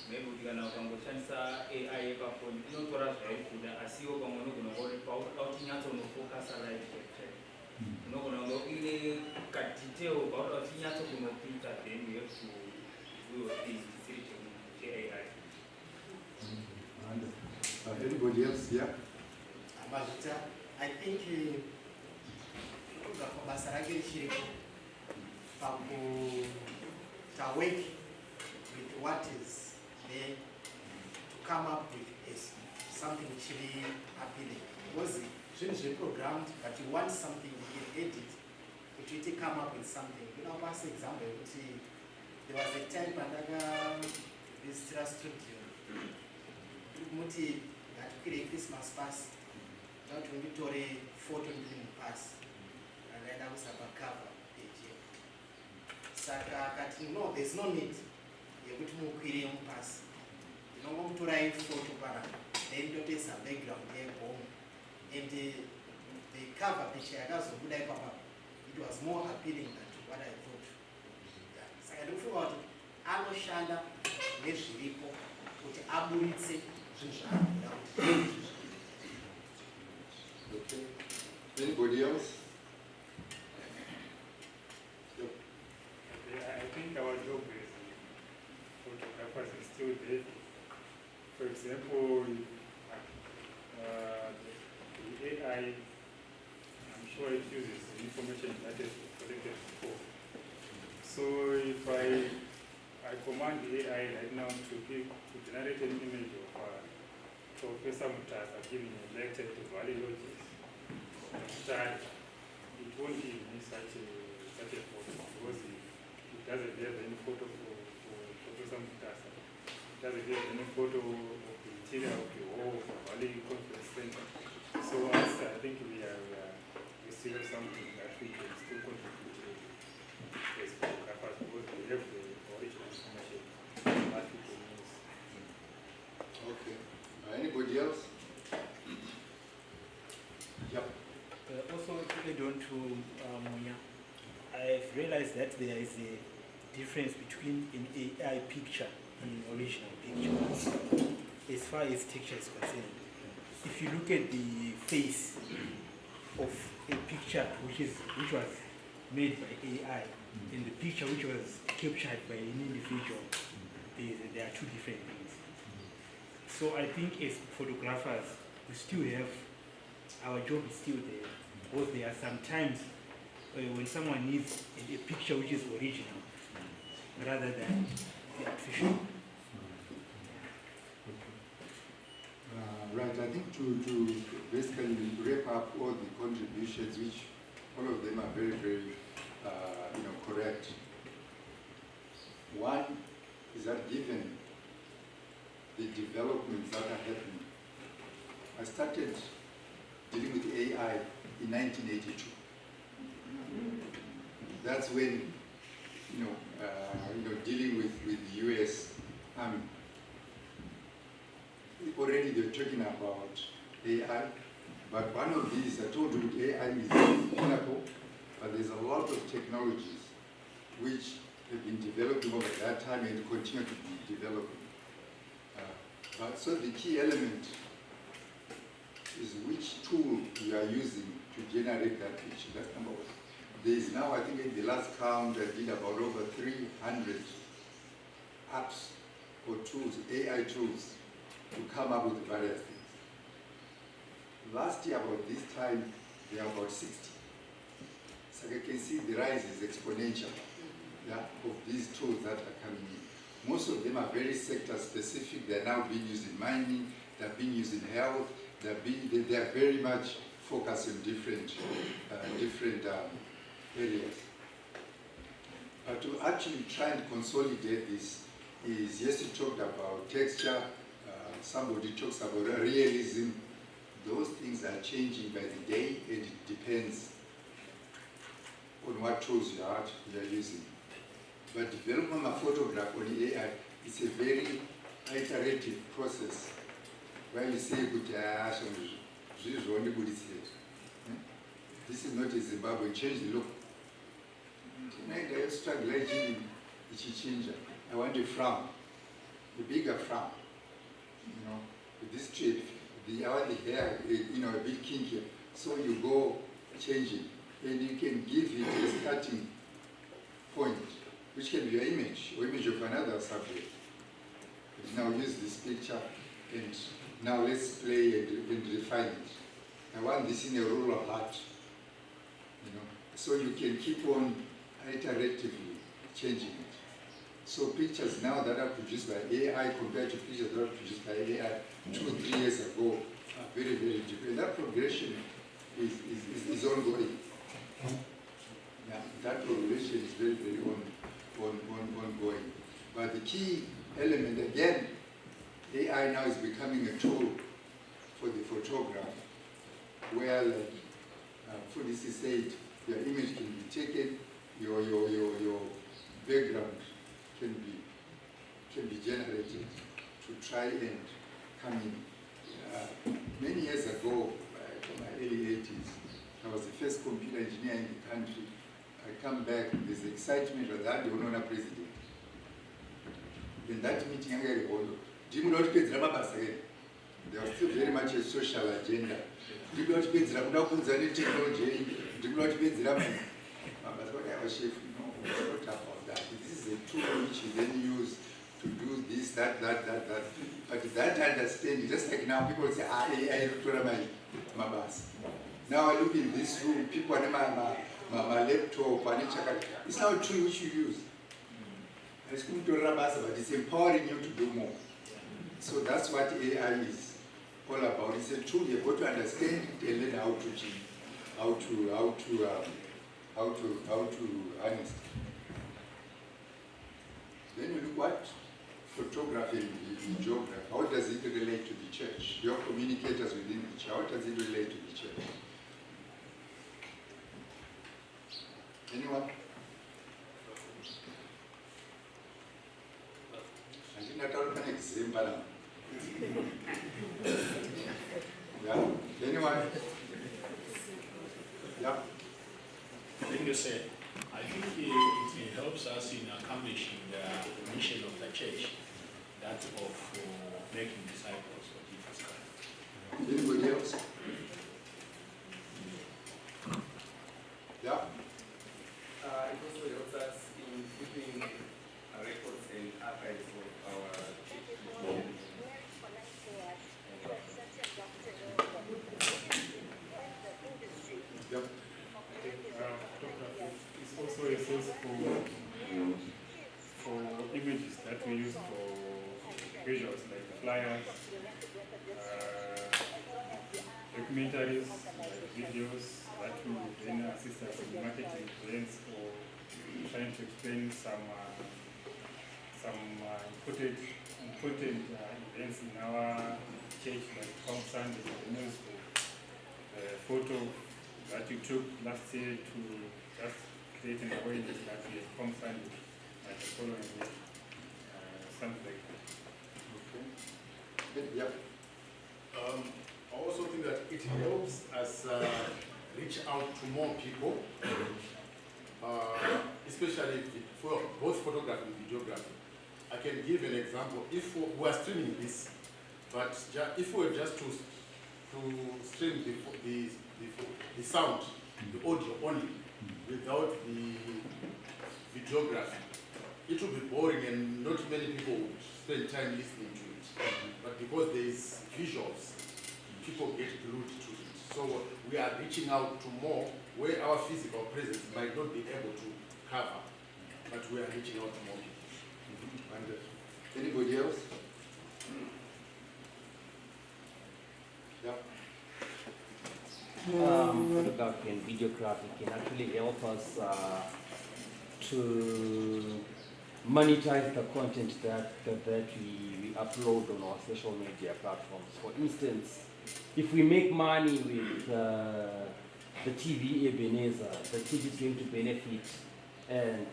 Maybe we can shansa AI phone, inotora zvaikuda asiwo pamwe focus live capture. Unogona ile kadetail pauda uchinyatso kunopita, then you have to do your things with AI. Anybody else? Yeah. I think basa rake chiripo work with what is there to come up with something actually appealing. Because it's programmed, but you want something, you can edit, but you come up with something. You know, for example, there was a time when this studio, Muti had created a Christmas pass, not only to a photo in pass, and then I was a cover page. So no, there's no need. You go to create a pass. You don't want to write photo para. Then you take some background there, and the cover picture I got so good. It was more appealing than what I thought. So I don't feel about Shanda, Neshiripo, kuti aburitse zvinhu zvaanoda kuti. Okay. Anybody else? I think our job as photographers is still there. For example, the AI, I'm sure it uses information that is collected before. So if I command the AI right now to generate an image of Professor Mutasa giving a lecture to Valley Lodges, it won't give me such a photo because it doesn't have any photo for Professor Mutasa. It doesn't have any photo of the interior of the whole of the Valley Conference Center. So I think we still have something that we can still contribute to as photographers because we have the original information that we can use. Okay. Anybody else? Yep. Also, to add on to Munya, I've realized that there is a difference between an AI picture and an original picture as far as texture is concerned. If you look at the face of a picture which was made by AI and the picture which was captured by an individual, there are two different things. So I think as photographers, we still have, our job is still there, because there are some times when someone needs a picture which is original rather than the artificial. Right, I think to basically wrap up all the contributions, which all of them are very, very, correct. One is that given the developments that are happening, I started dealing with AI in 1982. That's when, dealing with the US Army. Already they're talking about AI, but one of these, I told you, AI is pinnacle, but there's a lot of technologies which have been developing over that time and continue to be developing. So the key element is which tool you are using to generate that picture. That's number one. There is now, I think in the last count, I did about over 300 apps or tools, AI tools, to come up with various things. Last year, about this time, there are about 60. So you can see the rise is exponential of these tools that are coming in. Most of them are very sector specific. They're now being used in mining, they're being used in health, they are very much focused on different areas. To actually try and consolidate this is, yes, you talked about texture, somebody talks about realism. Those things are changing by the day, and it depends on what tools you are using. But developing a photograph on AI is a very iterative process where you say, this is not a Zimbabwe, change the look. I want a frown, a bigger frown. With this shape, I want the hair, a bit kinkier. So you go changing, and you can give it a starting point, which can be your image, or image of another subject. But now use this picture, and now let's play and refine it. I want this in a rural heart, so you can keep on iteratively changing it. So pictures now that are produced by AI compared to pictures that are produced by AI 2-3 years ago are very, very different. That progression is ongoing. That progression is very, very ongoing. But the key element, again, AI now is becoming a tool for the photographer, where, like Fudisi said, your image can be taken, your background can be generated to try and come in. Many years ago, in my early 80s, I was the first computer engineer in the country. I come back, there's excitement that the Honor President. In that meeting, I got ndikuda kutipedzera mabasa edu. There was still very much a social agenda. Ndikuda kutipedzera kuda kuunza netechnology edu. Ndikuda kutipedzera mabasa. What I was chef, no, what about that? This is a tool which you then use to do this, that. But that understanding, just like now people say, AI mabasa. Now I look in this room, people are my laptop, it's not a tool which you use. It's good to rabasa, but it's empowering you to do more. So that's what AI is all about. It's a tool you've got to understand it and learn how to change, how to harness. Then you look what photography in geography. How does it relate to the church? Your communicators within the church. How does it relate to the church? Anyone? I think I told an example. Yeah. Anyone? Yeah. Thank you, sir. I think it helps us in accomplishing the mission of the church, that of making disciples for Jesus Christ. Anybody else? Yeah. It also helps us in keeping records and archives of our church. Yep. It's also a source for images that we use for visuals like flyers, documentaries, like videos that will then assist us in marketing events or trying to explain some important events in our church, like Palm Sunday, news, photo that you took last year to just create an awareness that we have Palm Sunday at the following year, something like that. Okay. Yep. I also think that it helps us reach out to more people, especially for both photography and videography. I can give an example. If we are streaming this, but if we were just to stream the sound, the audio only, without the videography, it would be boring and not many people would spend time listening to it. But because there is visuals, people get glued to it. So we are reaching out to more where our physical presence might not be able to cover, but we are reaching out to more people. Anybody else? Yeah. Photography and videography can actually help us to monetize the content that we upload on our social media platforms. For instance, if we make money with the TV Ebenezer, the TV is going to benefit and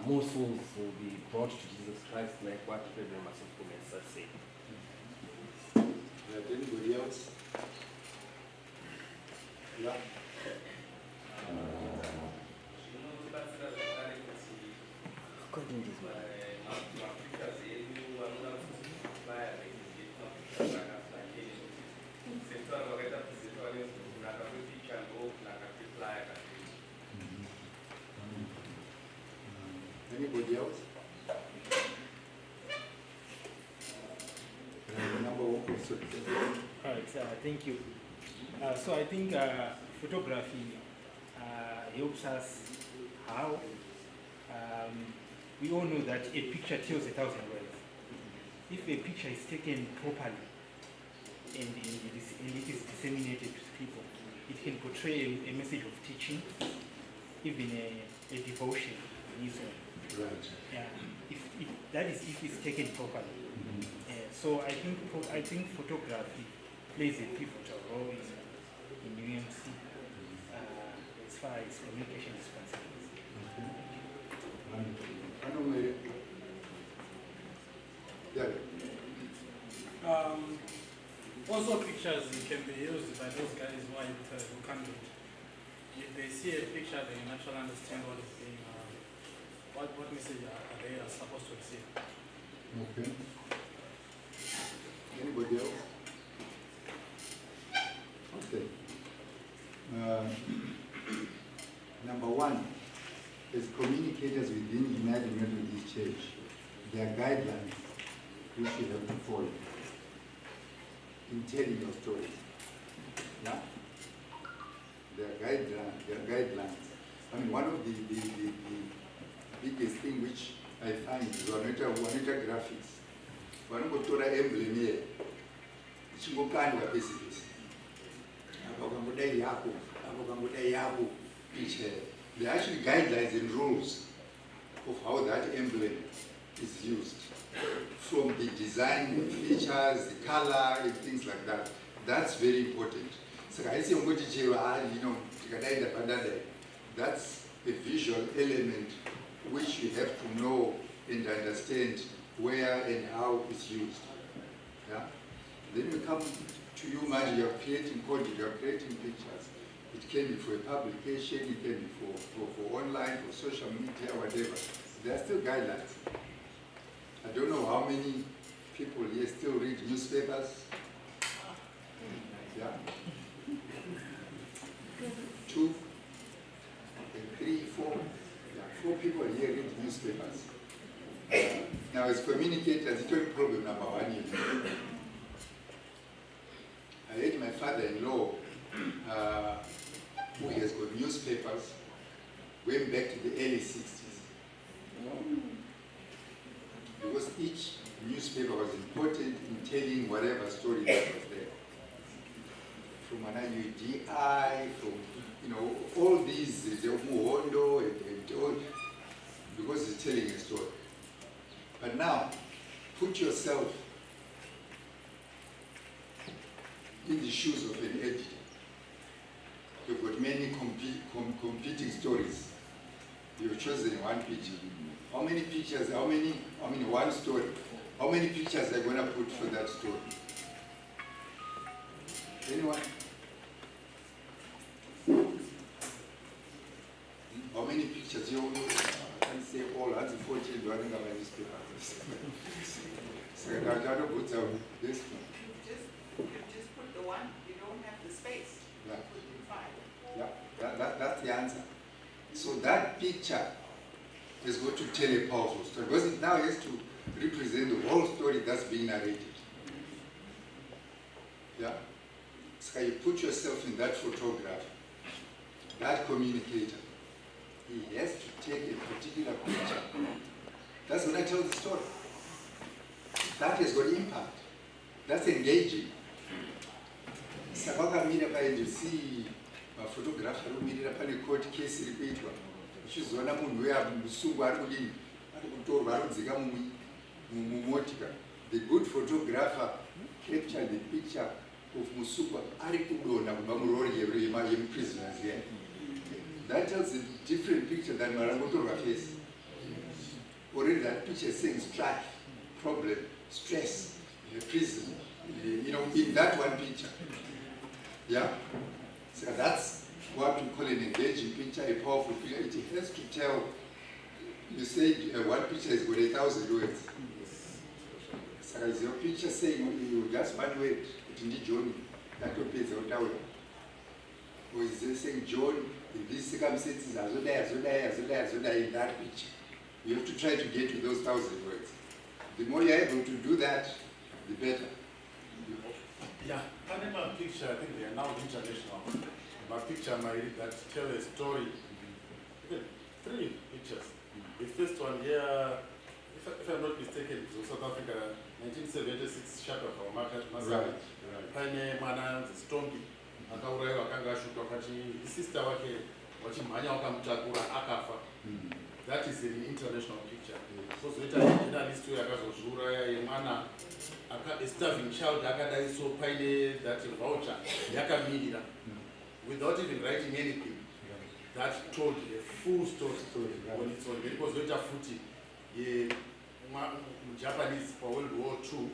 more souls will be brought to Jesus Christ, like what President Masopoulos said. Anybody else? Yeah. Content is Anybody else? Number one question. All right, thank you. So I think photography helps us how we all know that a picture tells 1,000 words. If a picture is taken properly and it is disseminated to people, it can portray a message of teaching, even a devotion. Right. Yeah. If it's taken properly. So I think photography plays a pivotal role in UMC as far as communication is concerned. Also pictures can be used by those guys who can't do it. If they see a picture, they can actually understand what is being, what message they are supposed to receive. Okay. Anybody else? Okay. Number one, as communicators within United Methodist Church, there are guidelines which you have to follow in telling your story. Yeah? There are guidelines. I mean, one of the biggest thing which I find is Juanita graphics. Vanotora emblem here. Chingokandwa pesi. Apokamudai yako. There are actually guidelines and rules of how that emblem is used. From the design, features, the color, and things like that. That's very important. So I see that's a visual element which you have to know and understand where and how it's used. Yeah? Then we come to you, man, you are creating content, you are creating pictures. It can be for a publication, it can be for online, for social media, whatever. There are still guidelines. I don't know how many people here still read newspapers. Yeah. 2, 3, 4. Yeah, 4 people here read newspapers. Now, as communicators, it's not problem number 1 here. I had my father-in-law, who has got newspapers, went back to the early 60s. Because each newspaper was important in telling whatever story that was there. From an UDI, from, all these, the Muhondo, and all, because it's telling a story. But now, put yourself in the shoes of an editor. You've got many competing stories. You've chosen one picture. How many pictures, one story? How many pictures are you going to put for that story? Anyone? How many pictures? You can say all, that's 14, you are going to have a newspaper. So I don't put this one. You just put the one, you don't have the space. Yeah. Put in 5. Yeah, that's the answer. So that picture is going to tell a powerful story, because it now has to represent the whole story that's being narrated. Yeah? So you put yourself in that photograph, that communicator. He has to take a particular picture. That's when I tell the story. That has got impact. That's engaging. And you see a photographer who made up a court case repeat. She's one of them where the good photographer captured the picture of Musuba prisoners here. That tells a different picture than Marangotoga face. Already that picture is saying strife, problem, stress, prison, in that one picture. Yeah? So that's what we call an engaging picture, a powerful picture. It has to tell, you say one picture has got 1,000 words. So is your picture saying you just one word, John, that will be the other way. Or is it saying John, in these circumstances, in that picture? You have to try to get to those 1,000 words. The more you're able to do that, the better. Yeah, Panama picture, I think they are now international. My picture that tell a story. Even 3 pictures. The first one here, if I'm not mistaken, it was South Africa, 1976 Shaka for Market Massacre. Pane Mana, the Stonky, Akaura Kanga Shukachi, the sister watching Manya Wakamutakura Akafa. That is an international picture. So it's a journalist who has Zura, Yamana, a starving child, Akada so pine that voucher, Yaka Midina, without even writing anything. That told a full story on its own. It was later footy. Japanese for World War II,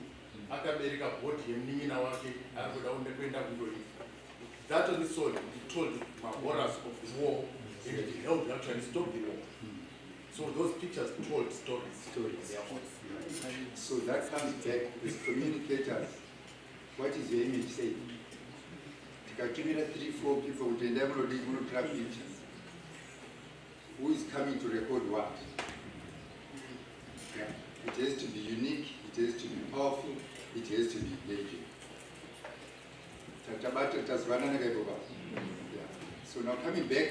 America bought him, Nina Waki, that on its own, it told my horrors of the war, and it helped actually stop the war. So those pictures told stories. So that comes back as communicators. What is your image saying? Give me 3-4 people with a level of pictures. Who is coming to record what? Yeah. It has to be unique, it has to be powerful, it has to be engaging. Yeah. So now coming back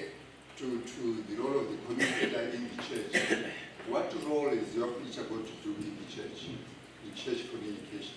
to the role of the communicator in the church, what role is your preacher going to do in the church communication?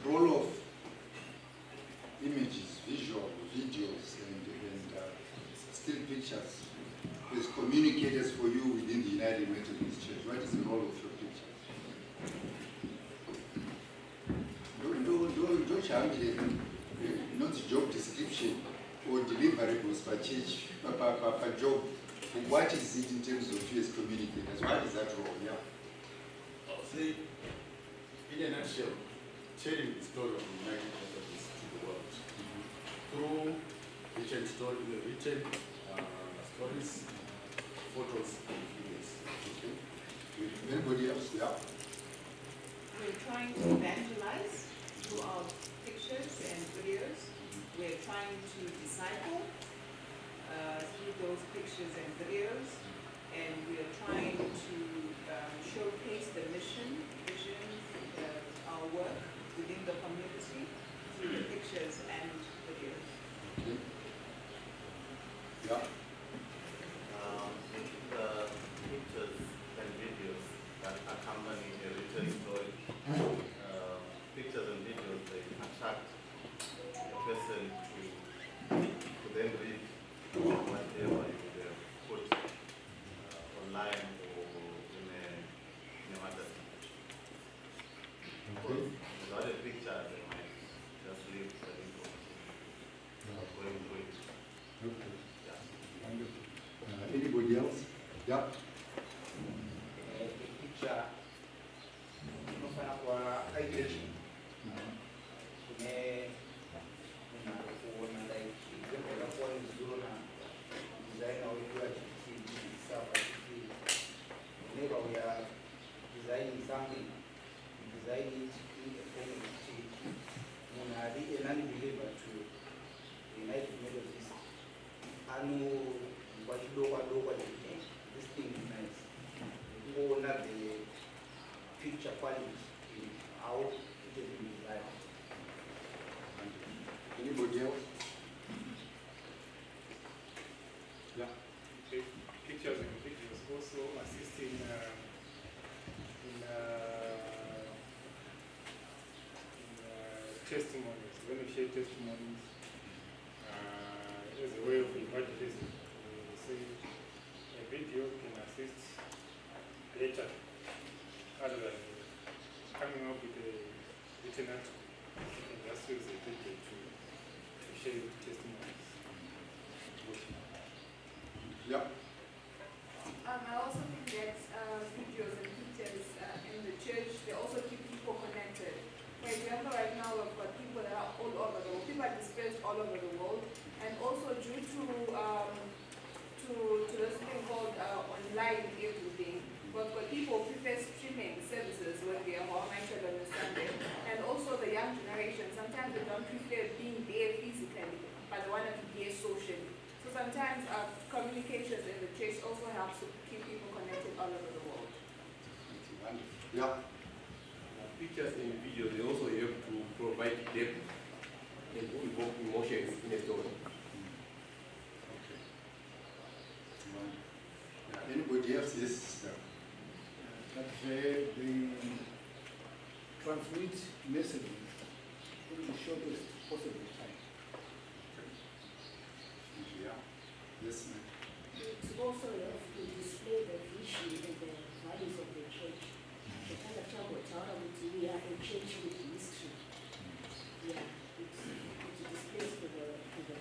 Role of images, visual, videos, and still pictures as communicators for you within the United Methodist Church. What is the role of your pictures? Not job description or deliverables per church, per job. What is it in terms of you as communicators? What is that role? Yeah. I'll say, in a nutshell, sharing the story of the United Methodist to the world through written stories, photos, and videos. Okay. Anybody else? Yeah. We're trying to evangelize through our pictures and videos. We're trying to disciple through those pictures and videos. And we are trying to showcase the mission, vision, our work within the community through the pictures and videos. Okay. Yeah. The pictures and videos that accompany a written story, pictures and videos, they attract a person to then read whatever you put online or in a magazine. Because without a picture, they might just leave the information going through it. Okay. Yeah. Anybody else? Yeah. Picture unofana kuva eye-catching kune munhu kuona like example yakakuwa izona designer wedu achitiisa achiti never we are designing something design it in a form kuti munhu ari a non-believer to the United Methodist anozwa chidokwa dokwa chekuti this thing is nice kuona the picture quality in how it has been designed. Anybody else? Yeah. Pictures and videos also assist in testimonies. When we share testimonies, as a way of evangelism, we say a video can assist better other than coming up with a written article. You can just use a video to share testimonies. Yeah. I also think that videos and pictures in the church, they also keep people connected. For example, right now we've got people that are all over the world. People are dispersed all over the world. And also due to this thing called online everything, we've got people who prefer streaming services when they are home, actually on a Sunday. And also the young generation, sometimes they don't prefer being there physically, but they want to be there socially. So sometimes communications in the church also helps to keep people connected all over the world. Yeah. Pictures and videos, they also help to provide depth and evoke emotions in a story. Okay. Anybody else? Yes. That they transmit messages in the shortest possible time. Yeah. Yes, ma'am. It also helps to display the vision and the values of the church. The kind of we are a church with history. Yeah, it displays to the people.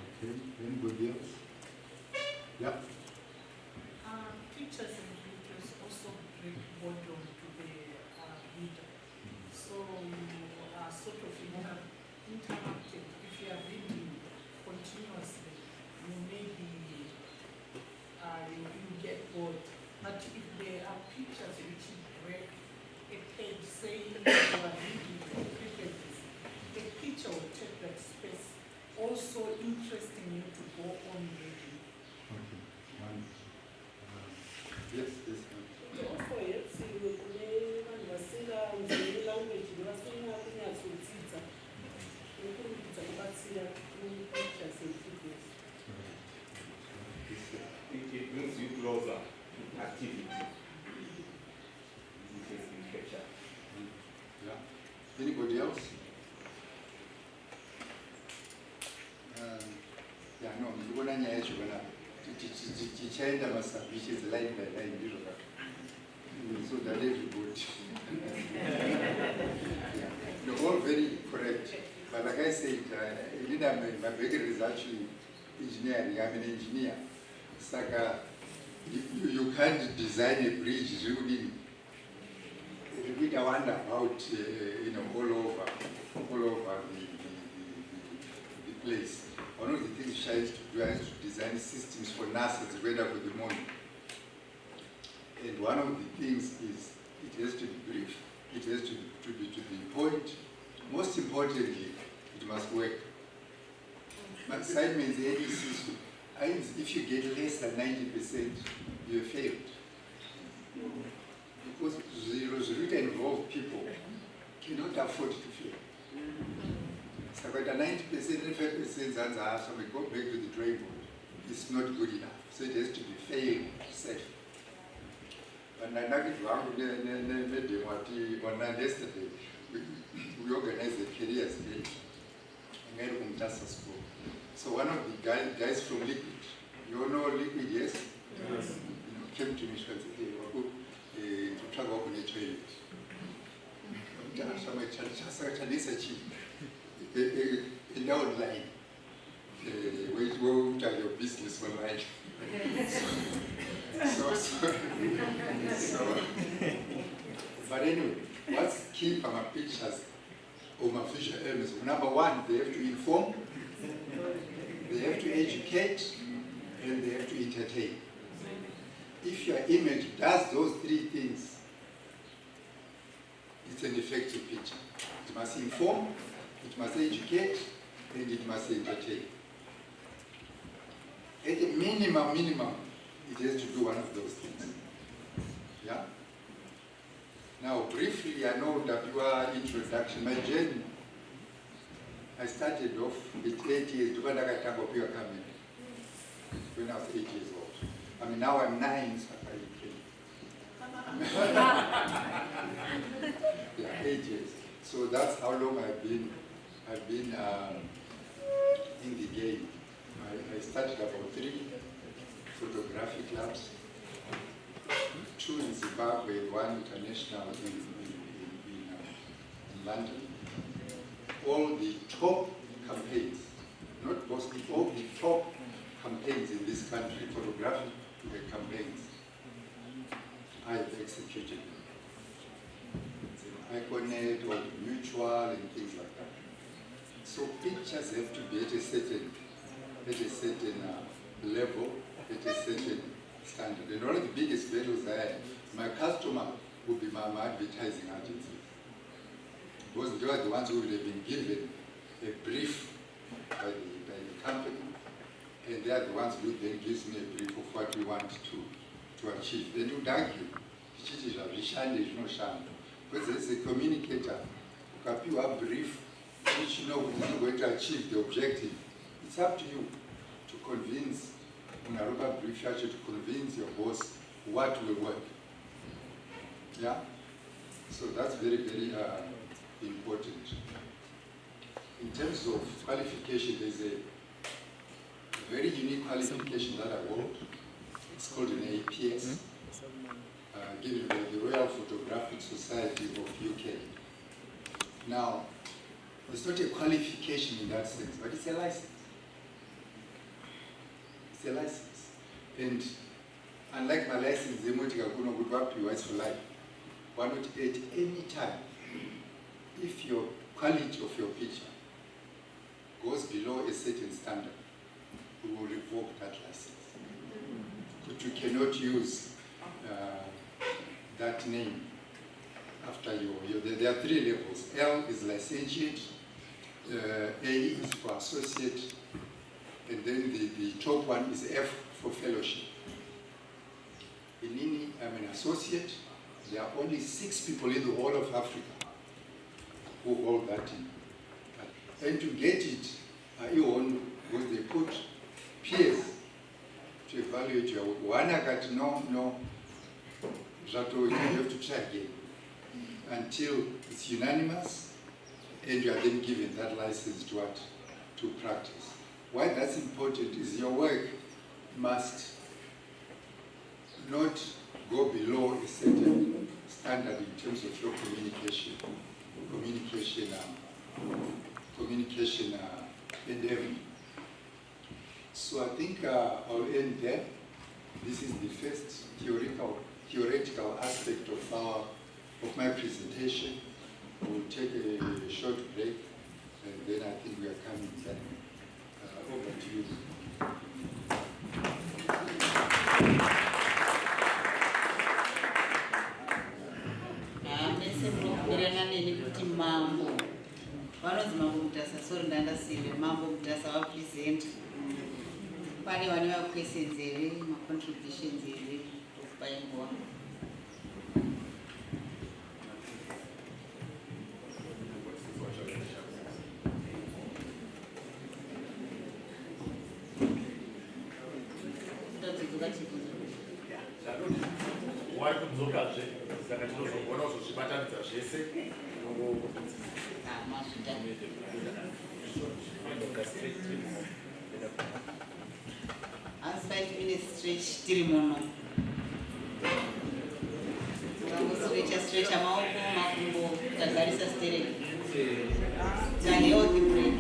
Okay. Anybody else? Yeah. Pictures and videos also bring boredom to the reader. So you are sort of interacted. If you are reading continuously, you maybe you get bored. But if there are pictures which break a page, saying you are reading 3 pages, the picture will take that space, also interesting you to go on reading. Okay. Yes, yes. Also helps you with It brings you closer to activity. Interesting picture. Yeah. Anybody else? Yeah, no, ndikubona nyaya yacho kana tichaenda masubmissions line by line ndizvo kaka. So that everybody. Yeah. You're all very correct. But like I said, my background is actually engineering. I'm an engineer. It's like you can't design a bridge really. I wonder about all over the place. One of the things she has to do is to design systems for NASA to weather for the morning. And one of the things is it has to be brief, it has to be to the point. Most importantly, it must work. My assignment is any system. If you get less than 90%, you have failed. Because the involved people cannot afford to fail. So about 90%, 95% so we go back to the drawing board. It's not good enough. So it has to be fail safe. And I know yesterday, we organized a careers day in Umtasa school. So one of the guys from Liquid, you all know Liquid, yes? Yes. Came to me and said, hey, we're to travel on a toilet. In the outline, where you go to your business online. But anyway, what's key from my pictures or my visual elements? Number one, they have to inform, they have to educate, and they have to entertain. If your image does those 3 things, it's an effective picture. It must inform, it must educate, and it must entertain. At a minimum, it has to do one of those things. Yeah? Now, briefly, I know that your introduction, my journey, I started off with 8 years, when I was 8 years old. I mean, now I'm 9, so I yeah, 8 years. So that's how long I've been in the game. I started about 3 photographic clubs, 2 in Zimbabwe, 1 international in London. All the top campaigns, not mostly, all the top campaigns in this country, photographic campaigns, I've executed them. Iconet or Mutual and things like that. So pictures have to be at a certain level, at a certain standard. And one of the biggest battles I had, my customer would be my advertising agency. because they are the ones who would have been given a brief by the company, and they are the ones who then gives me a brief of what we want to achieve. Then you would argue, because as a communicator, you have a brief which you know is not going to achieve the objective. It's up to you to convince, Unaruba brief to convince your boss what will work. Yeah? So that's very, very important. In terms of qualification, there's a very unique qualification that I hold. It's called an APS, given by the Royal Photographic Society of UK. Now, it's not a qualification in that sense, but it's a license. It's a license. And unlike my license, the Motika would work for life. Why not at any time, if your quality of your picture goes below a certain standard, we will revoke that license. But you cannot use that name after there are 3 levels. L is licentiate, A is for associate, and then the top one is F for fellowship. In Nini, I'm an associate. There are only 6 people in the whole of Africa who hold that in. And to get it, because they put peers to evaluate your work. One I got no, you have to try again until it's unanimous, and you are then given that license to practice. Why that's important is your work must not go below a certain standard in terms of your communication endeavor. So I think I'll end there. This is the first theoretical aspect of my presentation. We'll take a short break, and then I think we are coming back. Over to you. Mambo vanonzi mambo mutasa sori ndandasive mambo mutasa vapresent pane vane vaquestions here macontributions here okupaimbowa wari kudzokazve saka tinozogona kuzozvibatanidza zvese hansi paiti ine stretch tiri muno stretcha maoko makumbo tagarisa stereki tahealthy break.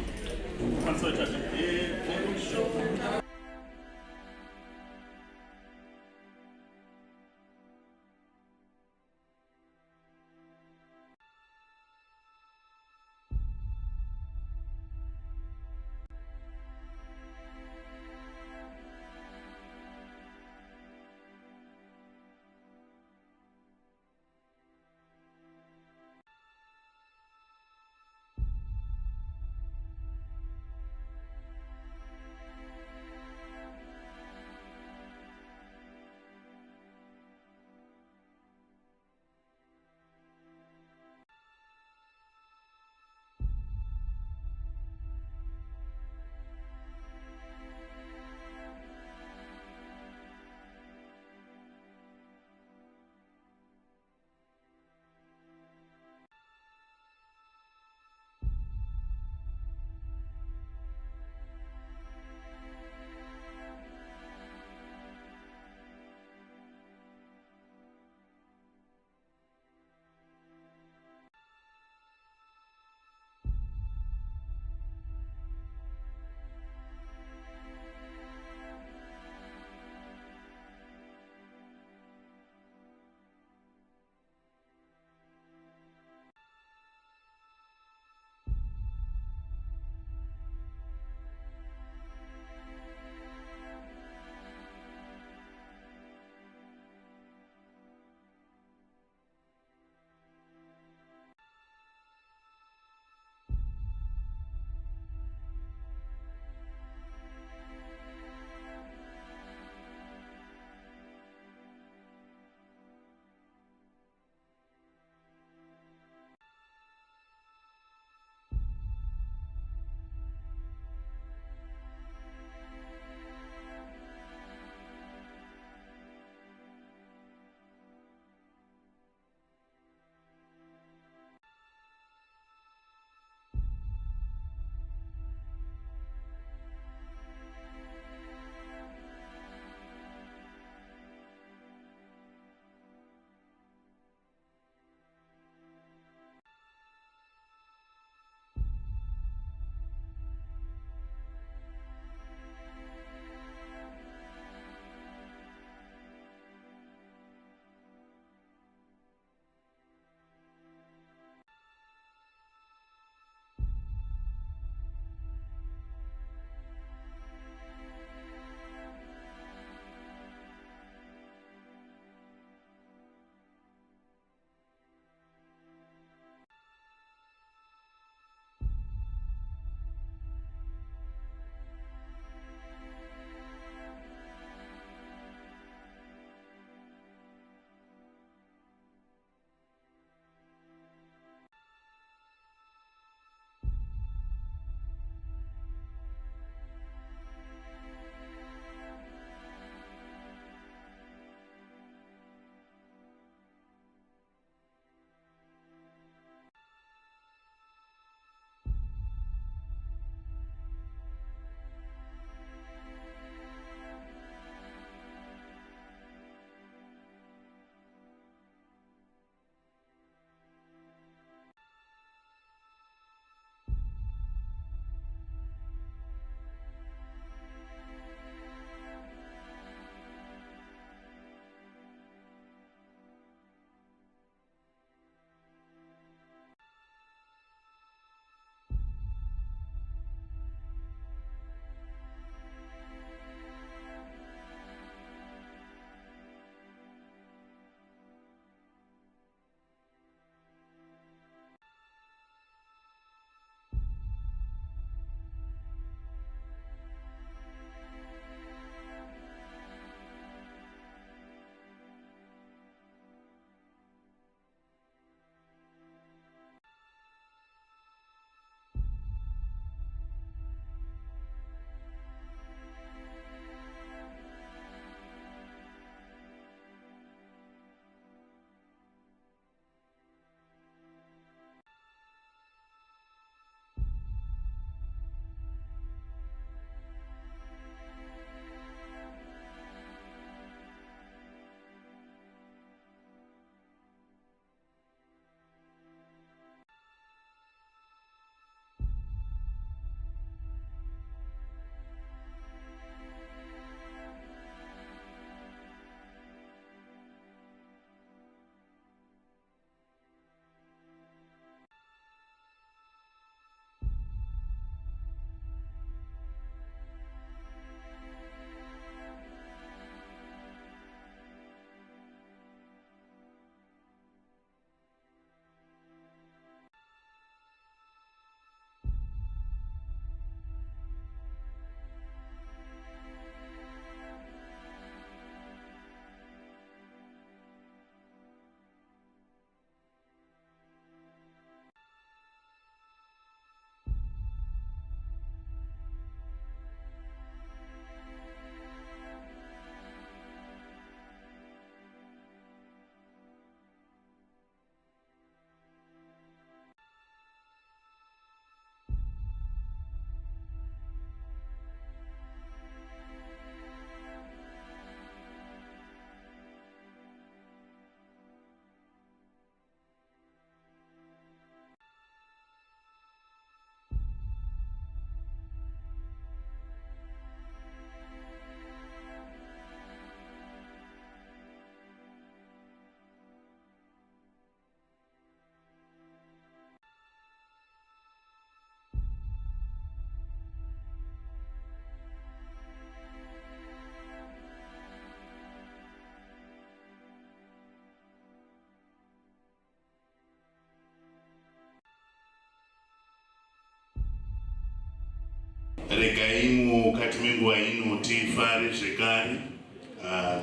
regai mukati menguva ino tifare zvekare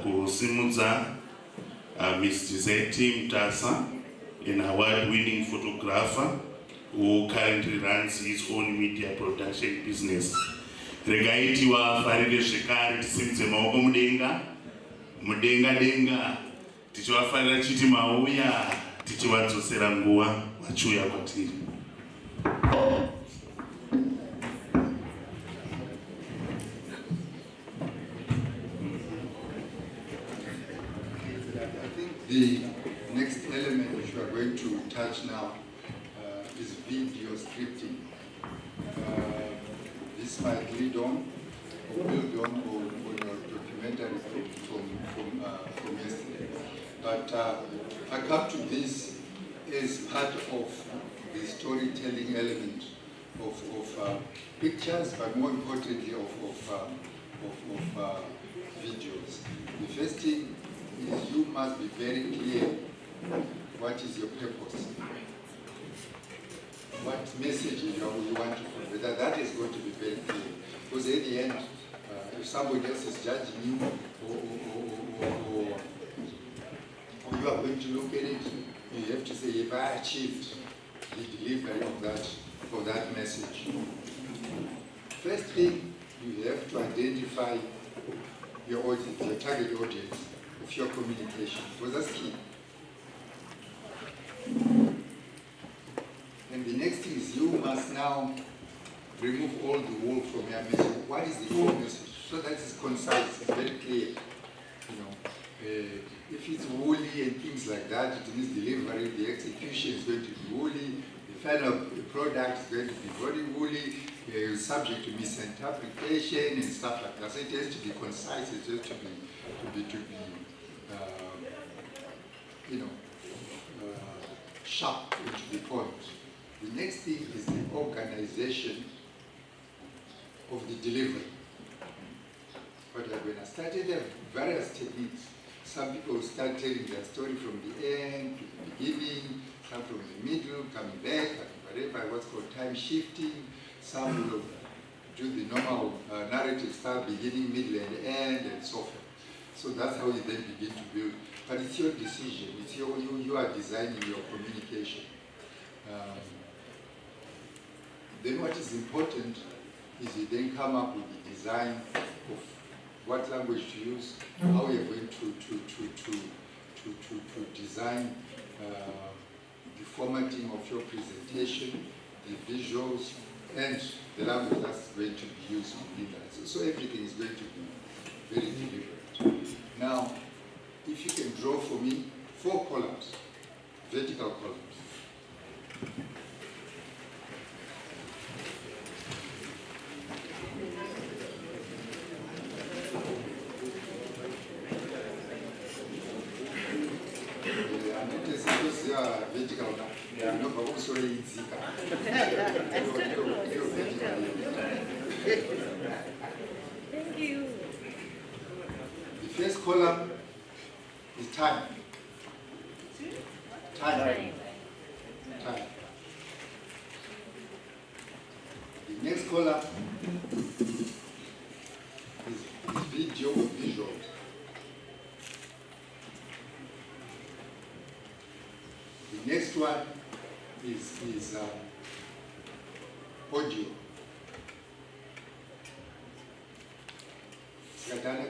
kusimudza Mr. Zeti Mtasa, an award-winning photographer who currently runs his own media production business. Regai tivafarire zvekare tisimudze maoko mudenga denga tichivafarira chiti mauya tichivadzosera nguva vachiuya kwatiri. The next element which we are going to touch now is video scripting. This might lead on or build on your documentary from yesterday. But I come to this as part of the storytelling element of pictures, but more importantly of videos. The first thing is you must be very clear what is your purpose, what message you want to convey. That is going to be very clear. Because at the end, if somebody else is judging you or you are going to look at it, you have to say, if I achieved the delivery of that message. First thing, you have to identify your audience, your target audience of your communication, because that's key. And the next thing is you must now remove all the wool from your message. What is the core message? So that it's concise, it's very clear. If it's woolly and things like that, it means delivery, the execution is going to be woolly, the final product is going to be very woolly, subject to misinterpretation and stuff like that. So it has to be concise, it has to be sharp and to the point. The next thing is the organization of the delivery. But when I started, there are various techniques. Some people start telling their story from the end to the beginning, some from the middle, coming back, whatever, what's called time shifting. Some will do the normal narrative style, beginning, middle, and end, and so forth. So that's how you then begin to build. But it's your decision. It's you are designing your communication. Then what is important is you then come up with the design of what language to use, how you're going to design the formatting of your presentation, the visuals, and the language that's going to be used within that. So everything is going to be very deliberate. Now, if you can draw for me 4 columns, vertical columns. Vertical now. Yeah. No, but also it's Thank you. The first column is time. Time. The next column is video or visual. The next one is audio.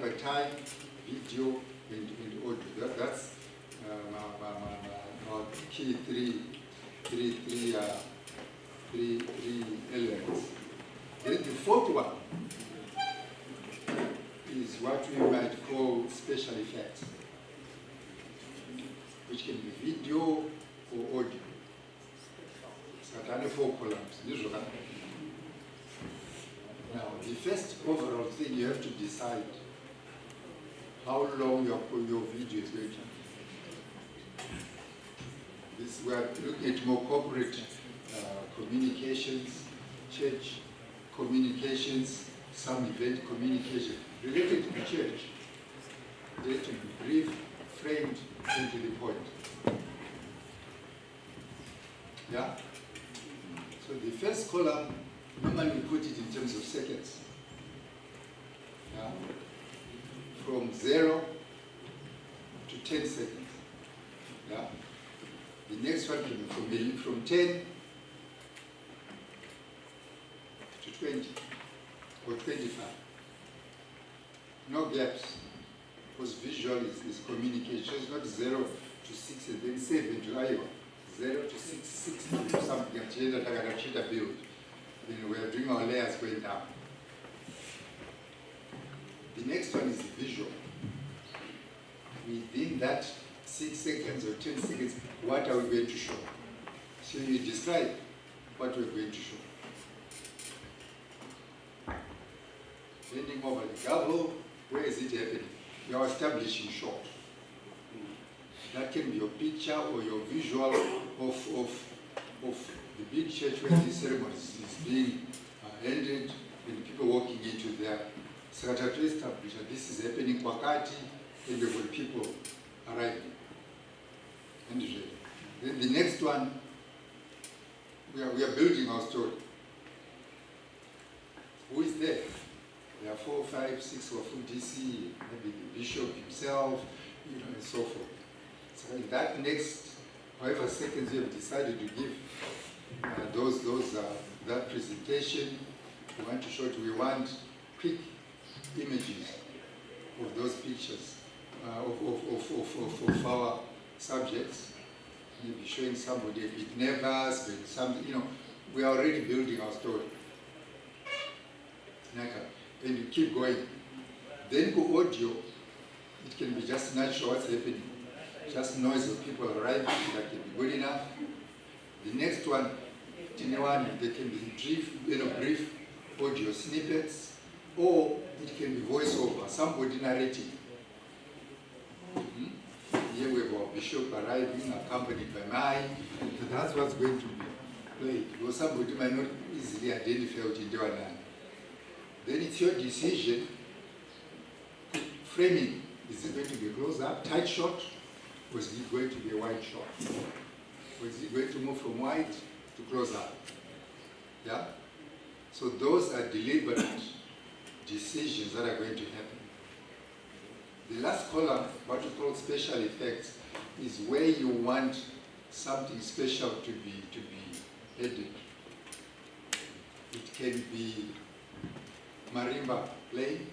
By time, video, and audio. That's our key three elements. Then the fourth one is what we might call special effects, which can be video or audio. So 4 columns. Now, the first overall thing you have to decide how long your video is going to be. This, we are looking at more corporate communications, church communications, some event communication related to the church. They have to be brief, framed, and to the point. Yeah? So the first column, normally we put it in terms of seconds. 10 seconds. Yeah? The next one can be from 10 to 20 or 25. No gaps, because visual is communication. It's not 0 to 6 and then 7 to Iowa. 0 to 6, 6 to something. Build. Then we are doing our layers going down. The next one is visual. Within that 6 seconds or 10 seconds, what are we going to show? So you describe what we're going to show. Bending over the gavel, where is it happening? You are establishing shot. That can be your picture or your visual of the big church where this ceremony is being ended, and people walking into there. So that to establish that this is happening Kwakati, and the people arriving. And then the next one, we are building our story. Who is there? There are 4, 5, 6 of DC, maybe the bishop himself, and so forth. So in that next, however seconds you have decided to give that presentation, we want to show it. We want quick images of those pictures of our subjects. Maybe showing somebody a bit nervous, but something, we are already building our story. And you keep going. Then go audio, it can be just natural what's happening. Just noise of people arriving, that can be good enough. The next one, there can be brief audio snippets, or it can be voiceover, somebody narrating. Here we have our bishop arriving, accompanied by mine. That's what's going to be played, because somebody might not easily identify what in Dewanan. Then it's your decision. Framing, is it going to be close up, tight shot, or is it going to be a wide shot? Or is it going to move from wide to close up? Yeah? So those are deliberate decisions that are going to happen. The last column, what we call special effects, is where you want something special to be added. It can be marimba playing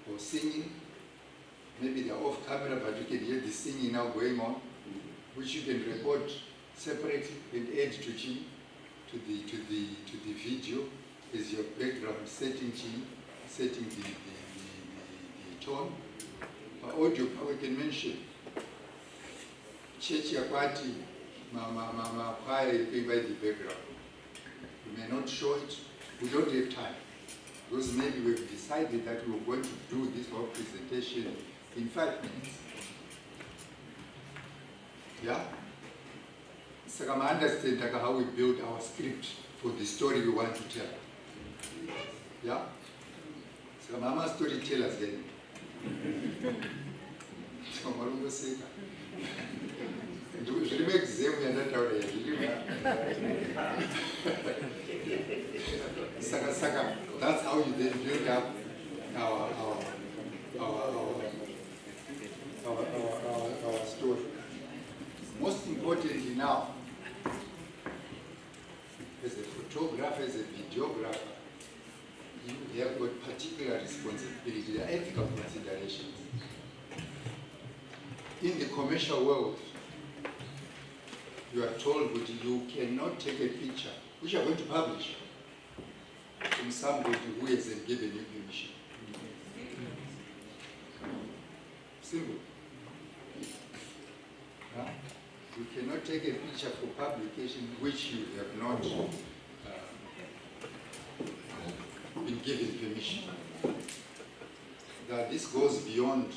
or singing. Maybe they're off camera, but you can hear the singing now going on, which you can record separately and add to the video as your background setting the tone. Audio, we can mention church yakwati choir playing by the background. We may not show it. We don't have time, because maybe we've decided that we're going to do this whole presentation in 5 minutes. Yeah? So I understand how we build our script for the story we want to tell. Yeah? So I'm a storyteller then. So I'm going to say that. That's how you then build up our story. Most importantly now, as a photographer, as a videographer, you have got particular responsibility, the ethical considerations. In the commercial world, you are told that you cannot take a picture, which you are going to publish, from somebody who hasn't given you permission. Simple. Huh? You cannot take a picture for publication which you have not been given permission. That this goes beyond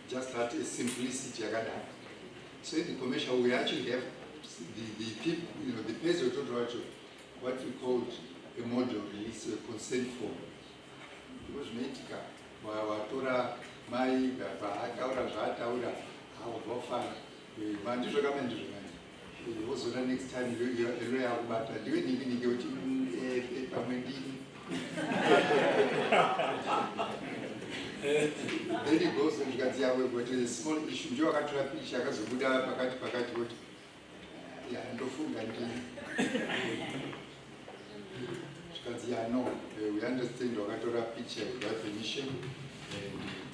just that simplicity. So in the commercial, we actually have the people, the person who told what we called a model release, a consent form. Because Metika, Watora, Mai, Akaura, Zataura, Hawafan, Mandisha, also the next time you are about doing even go to the then he goes and zvikadzi yawe but a small issue nje wakatora picha akazobuda pakati kuti ndofunga ndini zvikadzi no we understand wakatora picha with that permission and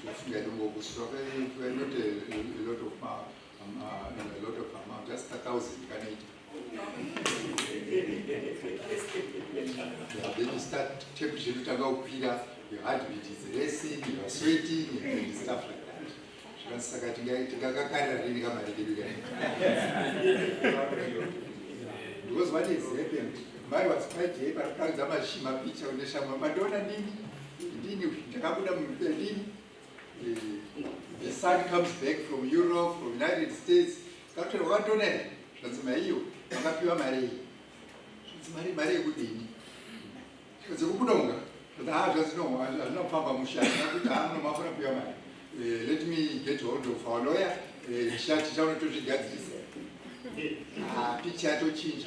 tofunga ndongokuswa not a lot of amount, just 1,000 Canadian. Then you start temperature to go Peter, your heartbeat is racing, you are sweating, and stuff like that. Because what is happened, my was quite a picture of the Shama Madonna the son comes back from Europe, from United States. Doctor, what do you That's my you. I'm not pure Mary. It's Mary Goodini. It's a Budonga. But I just know, I'm not Papa Musha. I'm not pure Mary. Let me get hold of our lawyer. Shut down to get this. Picture to change.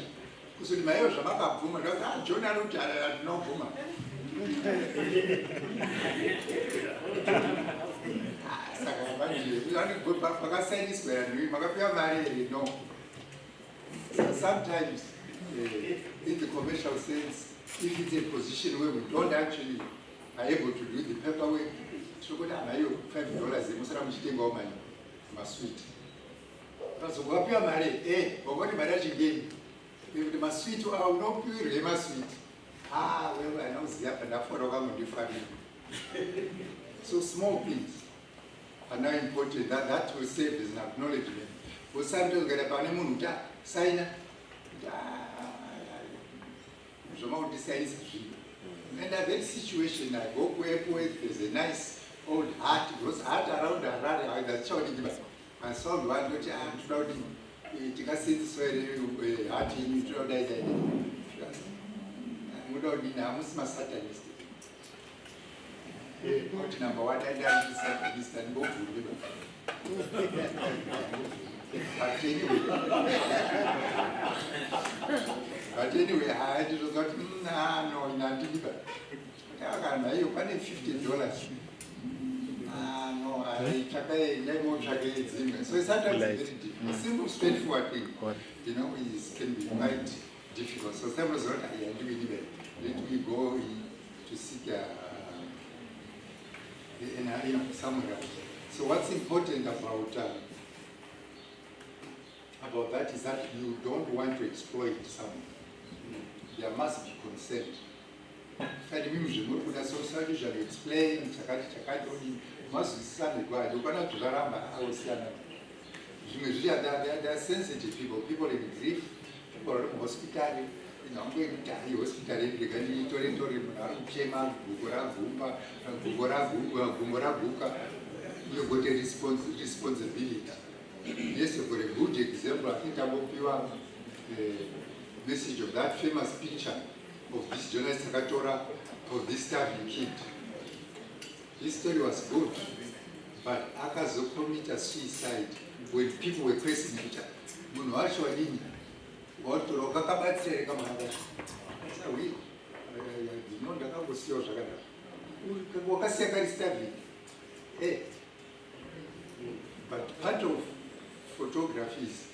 Because in my house, I'm a woman. John, I don't know woman. Sometimes, in the commercial sense, if it's a position where we don't actually are able to do the paperwork, so go down $5, the Muslim money, my sweet. So what you are married, or what marriage again? If the masweet are no pure, my sweet. Well, I know the up and for a different. So small things are now important. That will serve as an acknowledgement. For sometimes get a panamunuta, sign up. And that very situation, I go where there's a nice old heart, goes heart around the heart, the child. I saw one which I am floating. It can see this way, heart in you. Satanist. Point number one, I done Satanist and go to liver. But anyway, I just got no, not deliver. You pay $50. No, I check so sometimes it's very difficult. A simple, straightforward thing, can be quite difficult. So some result, I do it. Let me go to seek somewhere else. So what's important about that is that you don't want to exploit someone. There must be consent. So shall explain, they are sensitive people in grief, people in hospital. I'm going to die hospital you got a responsibility. Yes, for a good example, I think I will give you a message of that famous picture of this journalist Sakatora of this starving kid. This story was good, but Akazo committed suicide when people were questioning each other. What to look at say, come on. So we know that I was your Sagana. What a second study. But part of photography is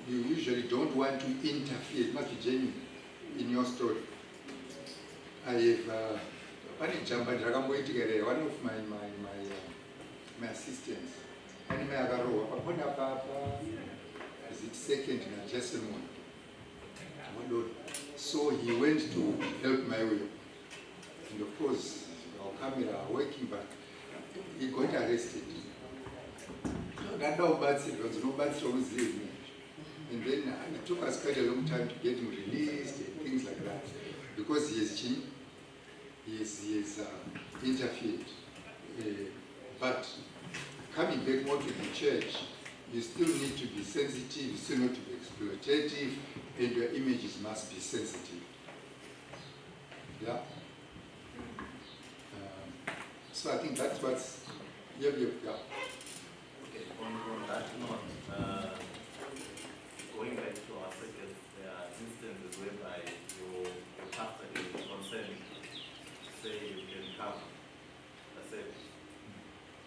you usually don't want to interfere, not genuine, in your story. I have one of my assistants, is it second in a Jason one. So he went to help my way. And of course, our camera working, but he got arrested. And then it took us quite a long time to get him released and things like that. Because he has interfered. But coming back more to the church, you still need to be sensitive, you still need to be exploitative, and your images must be sensitive. Yeah? So I think that's what's... Yeah. Okay, on that note, going back to our circuit, there are instances whereby your pastor is concerned, say you can cover the service,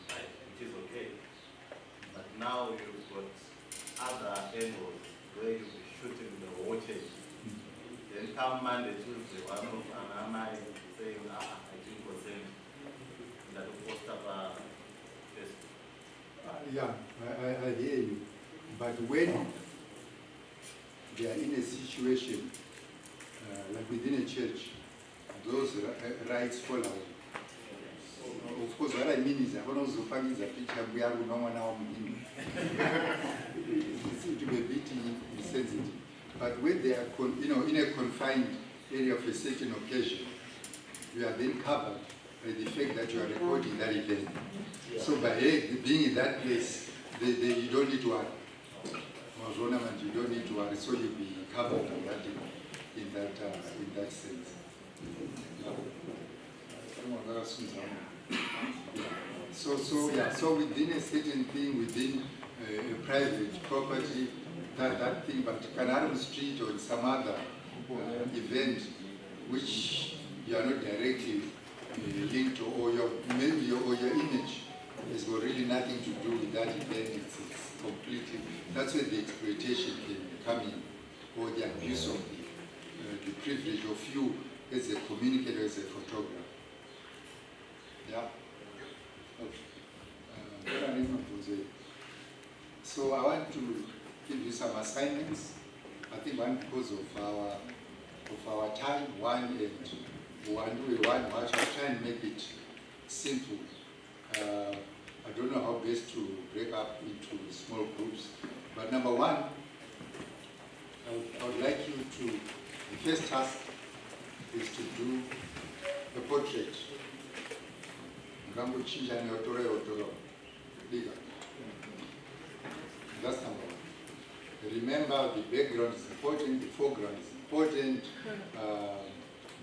right? it is okay. But now you've got other angles where you'll be shooting the whole church. Then come Monday, Tuesday, one of an I saying, I didn't consent. That will post up Facebook. Yeah, I hear you. But when they are in a situation like within a church, those rights fall away. Of course, what I mean is, I don't know the picture we are now. It will be a bit insensitive. But when they are, in a confined area of a certain occasion, you are then covered by the fact that you are recording that event. Yeah. So by being in that place, you don't need to worry. You don't need to worry, so you'll be covered on that in that sense. So within a certain thing, within a private property, that thing, but Canary Street or some other event which you are not directly linked to, or your image has got really nothing to do with that event. It's completely, that's where the exploitation can come in, or the abuse of the privilege of you as a communicator, as a photographer. Yeah. Okay. So I want to give you some assignments. I think one because of our time, one I'll try and make it simple. I don't know how best to break up into small groups, but number one, I would like you to, the first task is to do a portrait. That's number one. Remember, the background is important, the foreground is important,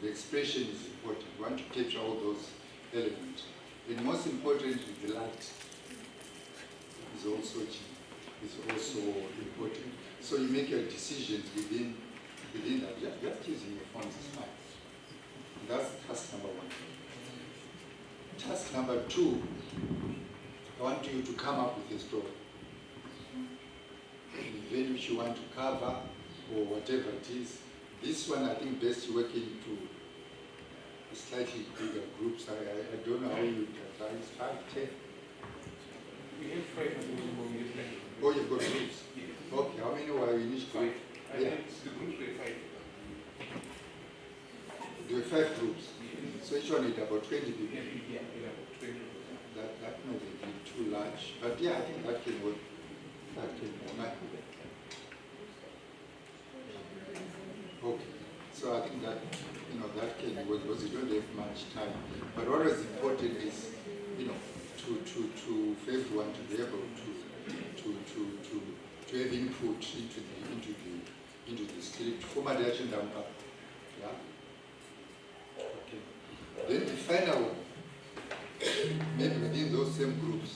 the expression is important. You want to capture all those elements. And most importantly, the light is also important. So you make your decisions within that. Just using your phones is fine. That's task number one. Task number two, I want you to come up with a story. The event which you want to cover, or whatever it is. This one, I think, best working to slightly bigger groups. I don't know how you advise 5, 10. We have 5 groups. Oh, you've got groups? Yes. Okay, how many were in each group? I think the groups were 5. There were 5 groups. Yes. So each one is about 20 people. Yeah, about 20. That may be too large. But yeah, I think that can work. That can work. Okay. So I think that that can work because you don't have much time. But what is important is, for everyone to be able to have input into the script. Format action down. Yeah. Okay. Then the final one, maybe within those same groups,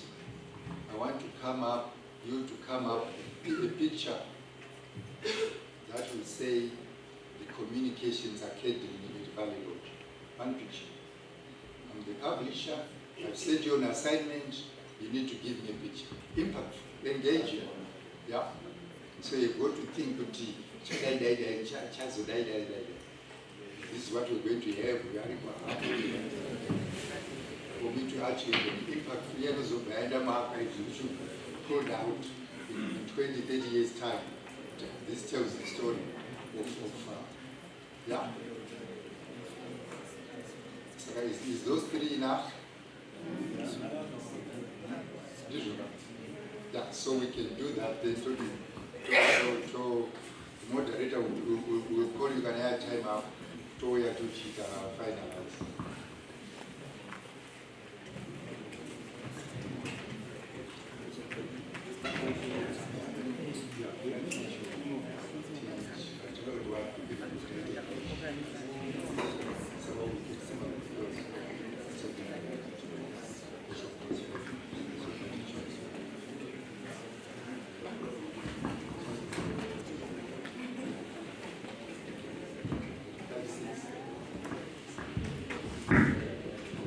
I want you to come up with a picture that will say the Communications Academy at Valley Road. One picture. I'm the publisher. I've sent you an assignment. You need to give me a picture. Impact. Engage you. Yeah. So you've got to think, this is what we're going to have. For me to actually impact years of the mark exhibition pulled out in 20, 30 years' time. This tells the story of yeah. So is those 3 enough? Yeah, so we can do that. Then to moderator will call you, can have time up to where to finalize.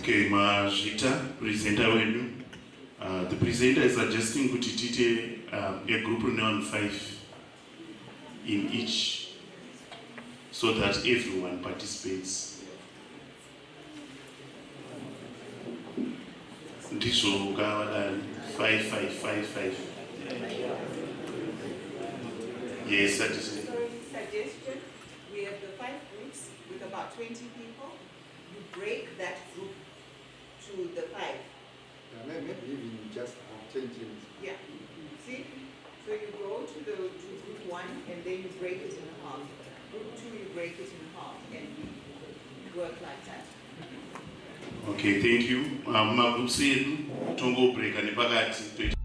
Okay, Majita, presenter wedu, The presenter is suggesting kuti tite a group renowned 5 in each, so that everyone participates. Ndizvo kavadari 5 5 5 5. Yes, that is it. Suggestion, we have the 5 groups with about 20 people. You break that group to the 5. Maybe even just 10 teams. Yeah. See? So you go to group 1 and then you break it in half. Group 2 you break it in half and we work like that. Okay, thank you. Magroup edu tongo break and